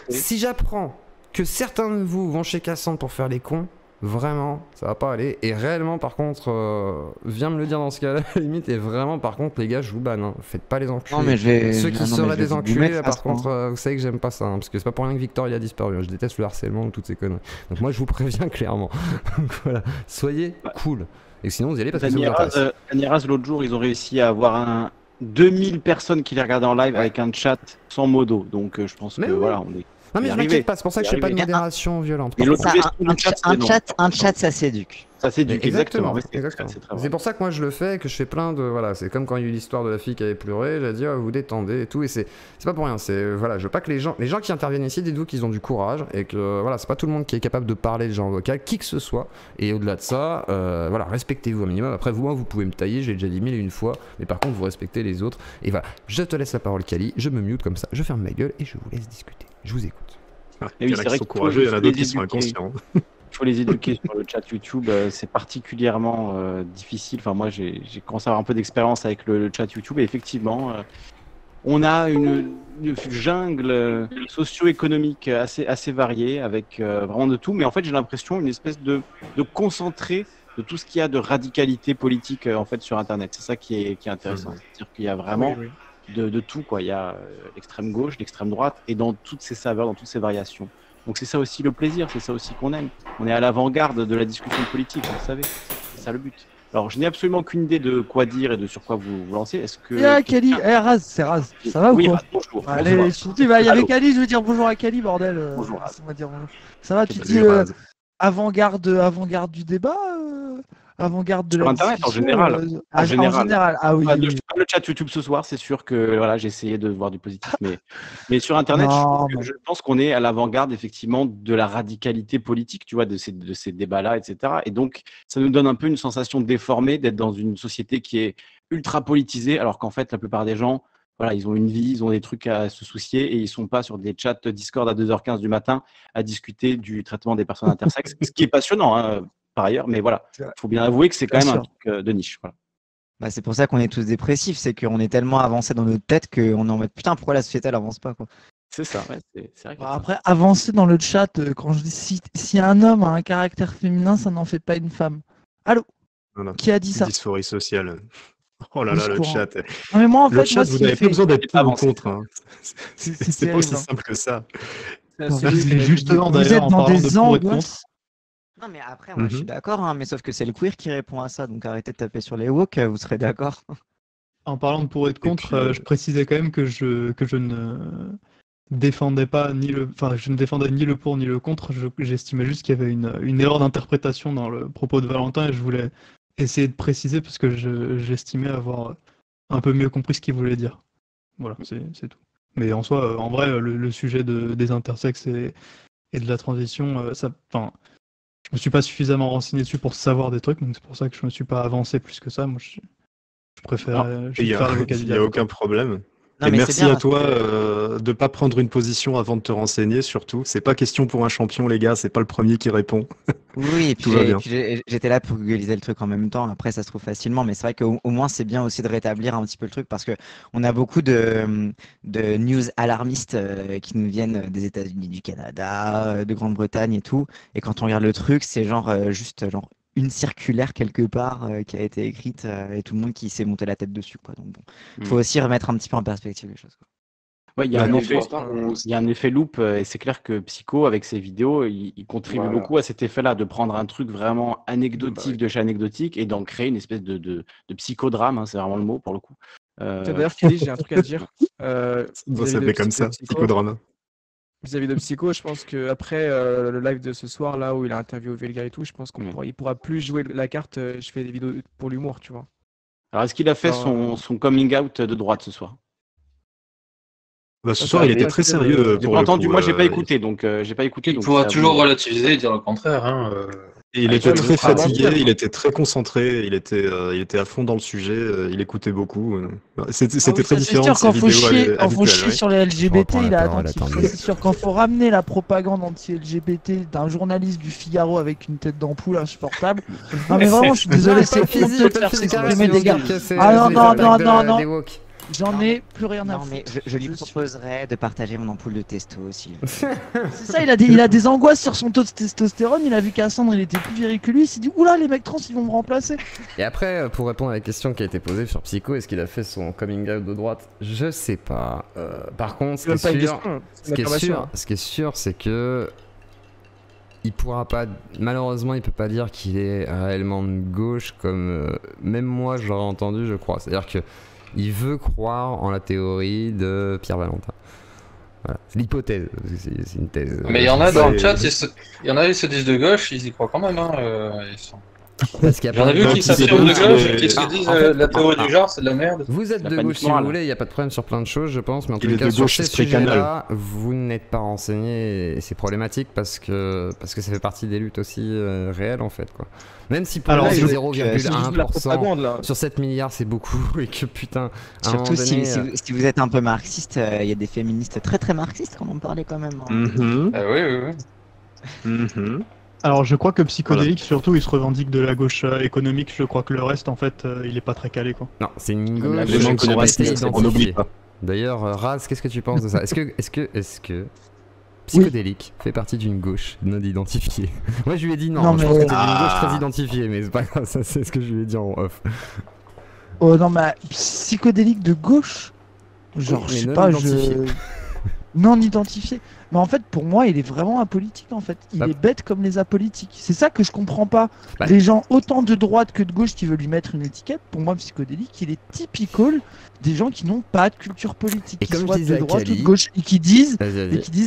si j'apprends que certains de vous vont chez Cassandre pour faire les cons, vraiment, ça va pas aller. Et réellement, par contre, viens me le dire dans ce cas-là, limite. Et vraiment, par contre, les gars, je vous banne. Hein. Faites pas les enculés. Non, mais ceux qui seraient des enculés, là, par contre, vous savez que j'aime pas ça. Hein, parce que c'est pas pour rien que Victoria a disparu. Hein. Je déteste le harcèlement ou toutes ces conneries. Donc moi, je vous préviens clairement. Donc voilà, soyez cool. Et sinon, vous y allez parce que ça vous intéresse. Aniraz, l'autre jour, ils ont réussi à avoir 2000 personnes qui les regardaient en live avec un chat sans modo. Donc je pense que voilà, on est. Non mais je m'inquiète pas, c'est pour ça que je fais pas de modération violente. Un chat, ça s'éduque. Ça s'éduque, exactement. C'est pour ça que moi je le fais, que je fais plein de... Voilà, c'est comme quand il y a eu l'histoire de la fille qui avait pleuré, j'ai dit vous détendez et tout, et c'est pas pour rien, c'est... Voilà, je veux pas que les gens qui interviennent ici, dites-vous qu'ils ont du courage, et que voilà, c'est pas tout le monde qui est capable de parler de gens vocal, qui que ce soit, et au-delà de ça, voilà, respectez-vous au minimum. Après vous pouvez me tailler, j'ai déjà dit 1001 fois, mais par contre vous respectez les autres, et voilà, je te laisse la parole Kali, je me mute comme ça, je ferme ma gueule, et je vous laisse discuter. Je vous écoute. Il y en a qui sont courageux, il y en a d'autres qui sont inconscients. Il faut les éduquer sur le chat YouTube, c'est particulièrement difficile. Enfin, moi, j'ai commencé à avoir un peu d'expérience avec le chat YouTube et effectivement, on a une jungle socio-économique assez variée avec vraiment de tout. Mais en fait, j'ai l'impression une espèce de concentré de tout ce qu'il y a de radicalité politique en fait sur Internet. C'est ça qui est intéressant. C'est-à-dire qu'il y a vraiment de tout, quoi. Il y a l'extrême gauche, l'extrême droite, et dans toutes ces saveurs, dans toutes ces variations. Donc c'est ça aussi le plaisir, c'est ça aussi qu'on aime. On est à l'avant-garde de la discussion politique, vous le savez. C'est ça le but. Alors je n'ai absolument aucune idée de quoi dire et de sur quoi vous lancez. Est-ce que... Kali, Raz, c'est Raz. Ça va ou quoi? Bonjour. Allez, surtout, il y avait Kali, je veux dire bonjour à Kali, bordel. Bonjour. On va dire bonjour. Ça va, tu dis avant-garde du débat avant-garde de sur la Internet en général. En général. Ah oui. Je fais pas le chat YouTube ce soir, c'est sûr que voilà, j'ai essayé de voir du positif, mais sur Internet, je pense qu'on est à l'avant-garde effectivement de la radicalité politique, tu vois, de ces débats-là, etc. Et donc, ça nous donne un peu une sensation déformée d'être dans une société qui est ultra politisée, alors qu'en fait, la plupart des gens, voilà, ils ont une vie, ils ont des trucs à se soucier et ils sont pas sur des chats Discord à 2h15 du matin à discuter du traitement des personnes intersexes, ce qui est passionnant, hein, par ailleurs, mais voilà, il faut bien avouer que c'est quand même un truc de niche. Voilà. Bah, c'est pour ça qu'on est tous dépressifs, c'est qu'on est tellement avancé dans notre tête qu'on est en mode putain, pourquoi la société elle avance pas, quoi. C'est ça, ouais, c'est vrai. Après, avancer dans le chat, quand je dis si un homme a un caractère féminin, ça n'en fait pas une femme. Allô? Qui a dit ça? Dysphorie sociale. Oh là là, le chat. Non, mais moi, en fait, vous n'avez pas besoin d'être pour ou contre. Hein. C'est pas aussi simple que ça. Justement, vous êtes dans des angoisses. Non, mais après, moi, je suis d'accord, hein, mais sauf que c'est le queer qui répond à ça, donc arrêtez de taper sur les woke, vous serez d'accord. En parlant de pour et de contre, je précisais quand même que je ne défendais pas je ne défendais ni le pour ni le contre, j'estimais juste qu'il y avait une erreur d'interprétation dans le propos de Valentin et je voulais essayer de préciser parce que j'estimais avoir un peu mieux compris ce qu'il voulait dire. Voilà, c'est tout. Mais en soi, en vrai, le sujet des intersexes et de la transition, me suis pas suffisamment renseigné dessus pour savoir des trucs, donc c'est pour ça que je me suis pas avancé plus que ça. Moi, je préfère l'avocat du diable. Il n'y a aucun problème. Et merci à toi de pas prendre une position avant de te renseigner, surtout. C'est pas question pour un champion, les gars, c'est pas le premier qui répond. Oui, et puis j'étais là pour googliser le truc en même temps. Après, ça se trouve facilement, mais c'est vrai qu'au moins, c'est bien aussi de rétablir un petit peu le truc parce que on a beaucoup de news alarmistes qui nous viennent des États-Unis, du Canada, de Grande-Bretagne et tout. Et quand on regarde le truc, c'est juste une circulaire quelque part qui a été écrite et tout le monde qui s'est monté la tête dessus, quoi. Donc bon, faut aussi remettre un petit peu en perspective les choses, quoi. Ouais, il y a un effet loop et c'est clair que Psycho avec ses vidéos, il contribue beaucoup à cet effet-là de prendre un truc vraiment anecdotique de chez anecdotique et d'en créer une espèce de psychodrame, hein, c'est vraiment le mot pour le coup. D'ailleurs, Kelly, j'ai un truc à dire. Ça s'appelait comme ça, psychodrame. Vis-à-vis de Psycho, je pense qu'après le live de ce soir, là où il a interviewé le gars et tout, je pense qu'il pourra plus jouer la carte je fais des vidéos pour l'humour, tu vois. Alors, est-ce qu'il a fait son coming out de droite ce soir? Ce soir, il était très sérieux. J'ai pas entendu, moi j'ai pas écouté, donc j'ai pas écouté. Il pourra toujours relativiser et dire le contraire. Hein. Et il était très fatigué, il était très concentré, il était à fond dans le sujet, il écoutait beaucoup. C'était très différent de ses vidéos quand faut chier sur les LGBT, il a attentif. C'est sûr, quand faut ramener la propagande anti-LGBT d'un journaliste du Figaro avec une tête d'ampoule insupportable. Non mais vraiment, je suis désolé, c'est honteux de faire s'exprimer des gars. Ah non. J'en ai plus rien à foutre. Mais je lui proposerais de partager mon ampoule de testo aussi. C'est ça, il a des angoisses sur son taux de testostérone. Il a vu Cassandre, il était plus viril que lui. Il s'est dit, oula, les mecs trans, ils vont me remplacer. Et après, pour répondre à la question qui a été posée sur Psycho, est-ce qu'il a fait son coming out de droite? Je sais pas. Par contre, ce qui est sûr, c'est que il pourra pas, malheureusement, il peut pas dire qu'il est réellement de gauche comme même moi j'aurais entendu, je crois. C'est-à-dire que il veut croire en la théorie de Pierre Valentin. Voilà. C'est l'hypothèse, c'est une thèse. Mais il y en a dans le chat, il y en a qui se disent de gauche, ils y croient quand même. Hein, J'en ai vu qui s'affirment de gauche et qui se disent la théorie du genre c'est de la merde. Vous êtes de gauche si vous voulez, il n'y a pas de problème sur plein de choses je pense, mais en tout cas sur ces sujets-là, vous n'êtes pas renseigné et c'est problématique parce que ça fait partie des luttes aussi réelles en fait, quoi. Même si pour là, 0,1% sur 7 milliards c'est beaucoup et que putain... Surtout si vous êtes un peu marxiste, il y a des féministes très très marxistes qu'on en parlait quand même. Oui. Alors je crois que Psychodélique surtout il se revendique de la gauche économique, je crois que le reste en fait il est pas très calé, quoi. Non, c'est une gauche qu'on va identifier. D'ailleurs Raz, qu'est-ce que tu penses de ça? Est-ce que Psychodélique fait partie d'une gauche non identifiée? Moi je lui ai dit non je pense que c'était une gauche très identifiée, mais c'est pas grave, ça c'est ce que je lui ai dit en off. Oh non mais Psychodélique de gauche? Genre je sais pas, non identifié. Mais en fait, pour moi, il est vraiment apolitique en fait. Il est bête comme les apolitiques. C'est ça que je comprends pas. Les gens autant de droite que de gauche qui veulent lui mettre une étiquette, pour moi, Psychodélique, il est typical des gens qui n'ont pas de culture politique, qui soient de droite ou de gauche, et qui disent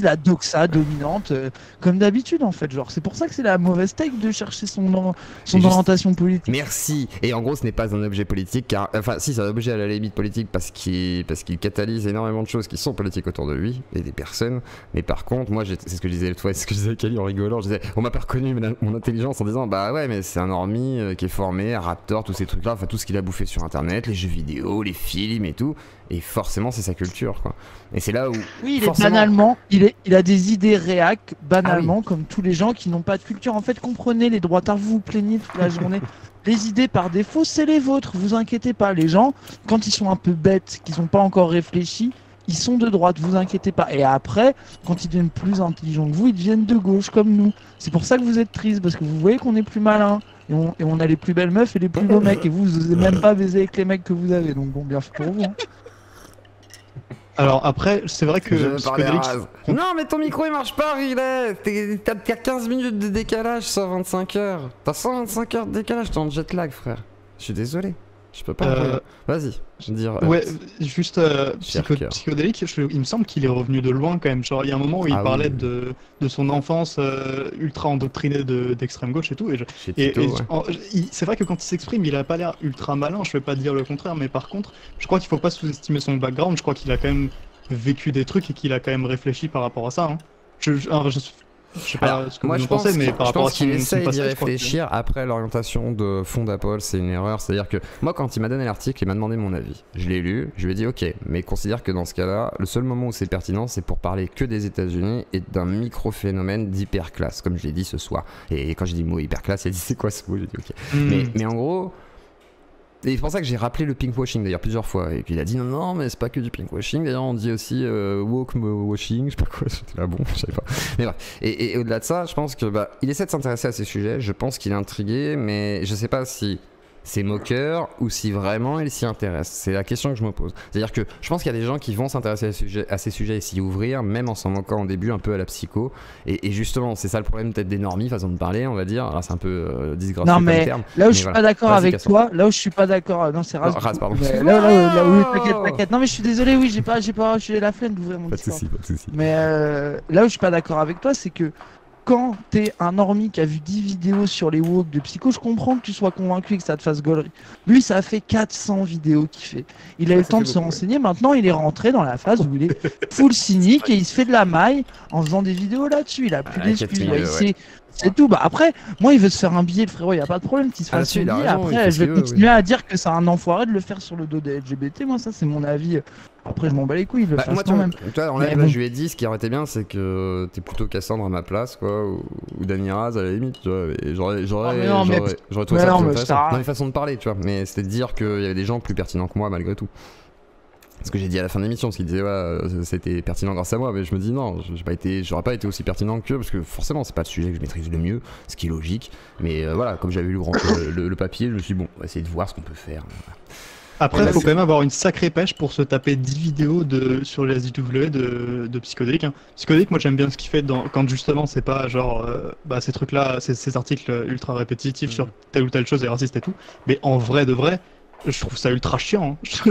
la doxa dominante, comme d'habitude en fait. Genre, c'est pour ça que c'est la mauvaise take de chercher son orientation politique. Merci. Et en gros, ce n'est pas un objet politique, car enfin, si c'est un objet à la limite politique parce qu'il catalyse énormément de choses qui sont politiques autour de lui et des personnes. Mais par contre, moi, c'est ce que je disais l'autre fois, c'est ce que je disais à Kali en rigolant. Je disais, on m'a pas reconnu mon intelligence en disant, bah ouais, mais c'est un normie qui est formé à Raptor, tous ces trucs-là, enfin tout ce qu'il a bouffé sur Internet, les jeux vidéo, les films et tout. Et forcément, c'est sa culture, quoi. Et c'est là où. Oui, banalement, il a des idées réac, banalement, comme tous les gens qui n'ont pas de culture. En fait, comprenez, les droitards, vous vous plaignez toute la journée. Les idées par défaut, c'est les vôtres, vous inquiétez pas. Les gens, quand ils sont un peu bêtes, qu'ils n'ont pas encore réfléchi, ils sont de droite, vous inquiétez pas. Et après, quand ils deviennent plus intelligents que vous, ils deviennent de gauche, comme nous. C'est pour ça que vous êtes tristes, parce que vous voyez qu'on est plus malin. Et on a les plus belles meufs et les plus beaux mecs. Et vous osez même pas baiser avec les mecs que vous avez. Donc bon, bien fait pour vous. Hein. Alors après, c'est vrai que... Non mais ton micro il marche pas, t'as 15 minutes de décalage, 125 heures. T'as 125 heures de décalage, t'es en jet lag, frère. Je suis désolé. Je peux pas. Vas-y, je veux dire. Ouais, juste Psychodélique, il me semble qu'il est revenu de loin quand même. Genre, il y a un moment où il parlait de son enfance ultra endoctrinée d'extrême gauche et tout. C'est vrai que quand il s'exprime, il a pas l'air ultra malin, je vais pas dire le contraire, mais par contre, je crois qu'il faut pas sous-estimer son background. Je crois qu'il a quand même vécu des trucs et qu'il a quand même réfléchi par rapport à ça. Hein. Je sais pas ce que vous pensez, mais par rapport à qu'il essaye d'y réfléchir. Après, l'orientation de fond d'Apple, c'est une erreur. C'est-à-dire que moi, quand il m'a donné l'article, il m'a demandé mon avis. Je l'ai lu, je lui ai dit ok, mais considère que dans ce cas-là, le seul moment où c'est pertinent, c'est pour parler que des États-Unis et d'un micro-phénomène d'hyperclasse, comme je l'ai dit ce soir. Et quand j'ai dit le mot hyperclasse, il a dit c'est quoi ce mot? J'ai dit ok. Mais en gros. Et c'est pour ça que j'ai rappelé le pinkwashing d'ailleurs plusieurs fois. Et puis il a dit non, mais c'est pas que du pinkwashing. D'ailleurs, on dit aussi woke washing, je sais pas quoi. J'étais là, bon, je savais pas. Mais bref. Et au-delà de ça, je pense que il essaie de s'intéresser à ces sujets. Je pense qu'il est intrigué, mais je sais pas si c'est moqueur ou si vraiment il s'y intéresse. C'est la question que je me pose. C'est-à-dire que je pense qu'il y a des gens qui vont s'intéresser à ces sujets et s'y ouvrir, même en s'en moquant au début un peu à la psycho. Et justement, c'est ça le problème peut-être des normies, façon de parler, on va dire. Alors c'est un peu disgracieux comme terme. Là où je suis pas d'accord avec toi, là où je suis pas d'accord, non c'est Raz. Pardon. Là où t'inquiète. Non mais je suis désolé, oui, j'ai la flemme d'ouvrir mon Discord. Pas de soucis. Mais là où je suis pas d'accord avec toi, c'est que quand t'es un normie qui a vu 10 vidéos sur les woke de psycho, je comprends que tu sois convaincu et que ça te fasse gaulerie. Lui, ça a fait 400 vidéos qu'il fait. Il a eu le temps de se renseigner. Maintenant, il est rentré dans la phase où il est full cynique et il se fait de la maille en faisant des vidéos là-dessus. Il a plus d'excuses. C'est tout. Bah après, moi, il veut se faire un billet, le frérot. Il y a pas de problème qu'il se fasse un billet. Après, je vais continuer à dire que c'est un enfoiré de le faire sur le dos des LGBT. Moi, ça, c'est mon avis. Après, je m'en bats les couilles. Le moi, quand même. Toi, en live, je lui ai dit ce qui aurait été bien, c'est que t'es plutôt Cassandre à ma place, quoi, ou Dany Raz à la limite, tu vois. Et j'aurais trouvé ça plus intéressant. Dans les façons de parler, tu vois. Mais c'était de dire qu'il y avait des gens plus pertinents que moi, malgré tout. Ce que j'ai dit à la fin de l'émission, parce qu'il disait c'était pertinent grâce à moi, mais je me dis non, j'aurais pas été aussi pertinent qu'eux, parce que forcément c'est pas le sujet que je maîtrise le mieux, ce qui est logique, mais voilà, comme j'avais lu le papier, je me suis dit bon, on va essayer de voir ce qu'on peut faire. Après, il faut quand même avoir une sacrée pêche pour se taper 10 vidéos sur les SJW de Psychodélique. Hein. Psychodélique, moi j'aime bien ce qu'il fait quand justement c'est pas genre ces trucs-là, ces articles ultra répétitifs sur telle ou telle chose et raciste et tout, mais en vrai de vrai, je trouve ça ultra chiant. Hein.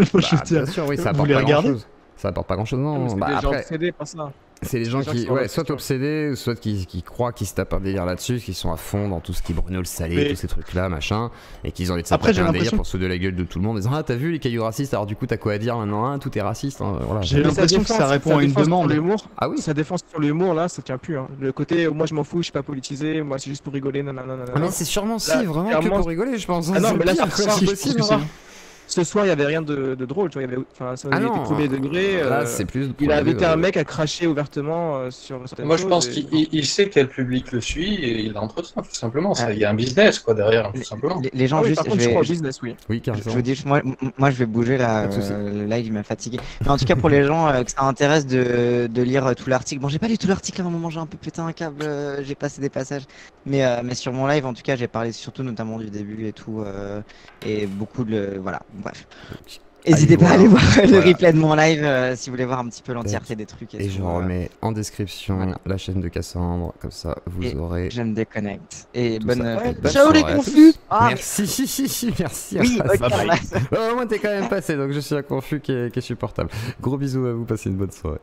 Bien sûr, oui, ça apporte pas grand-chose. Ça apporte pas grand-chose, non. C'est des gens obsédés par ça. C'est les gens qui soit obsédés, soit qui croient qu'ils se tapent un délire là-dessus, qui sont à fond dans tout ce qui est Bruno le Salé, tous ces trucs-là, machin, et qu'ils ont envie de taper un délire pour se de la gueule de tout le monde, en disant ah t'as vu les cailloux racistes, alors du coup t'as quoi à dire maintenant, tout est raciste. Hein, voilà. J'ai l'impression que ça répond à une demande. Ah oui, sa défense sur l'humour là, ça tient plus. Hein. Le côté moi je m'en fous, je suis pas politisé, moi c'est juste pour rigoler, nanana. Mais c'est sûrement vraiment que pour rigoler, je pense. Ah non, mais là c'est impossible. Ce soir, il n'y avait rien de drôle, tu vois. Ça avait été premier degré. Là, c'est plus il a invité un mec à cracher ouvertement sur certaines choses. Moi, je pense qu'il sait quel public le suit et il entretient, tout simplement. Il y a un business, quoi, derrière, tout simplement. Les gens, juste. Par contre, je crois au business, oui. Oui, carrément. Je vous dis, moi, je vais bouger là. Le live, il m'a fatigué. Mais en tout cas, pour les gens que ça intéresse de lire tout l'article. Bon, j'ai pas lu tout l'article à un moment, j'ai un peu pété un câble, j'ai passé des passages. Mais sur mon live, en tout cas, j'ai parlé surtout notamment du début et tout. Et beaucoup de. Voilà, bref. N'hésitez pas à aller voir le replay de mon live si vous voulez voir un petit peu l'entièreté des trucs. Et je remets en description la chaîne de Cassandre, comme ça vous aurez. Je me déconnecte. Et bonne ciao les confus. Merci, merci. Oui, moi t'es quand même passé, donc je suis un confus qui est supportable. Gros bisous à vous, passez une bonne soirée.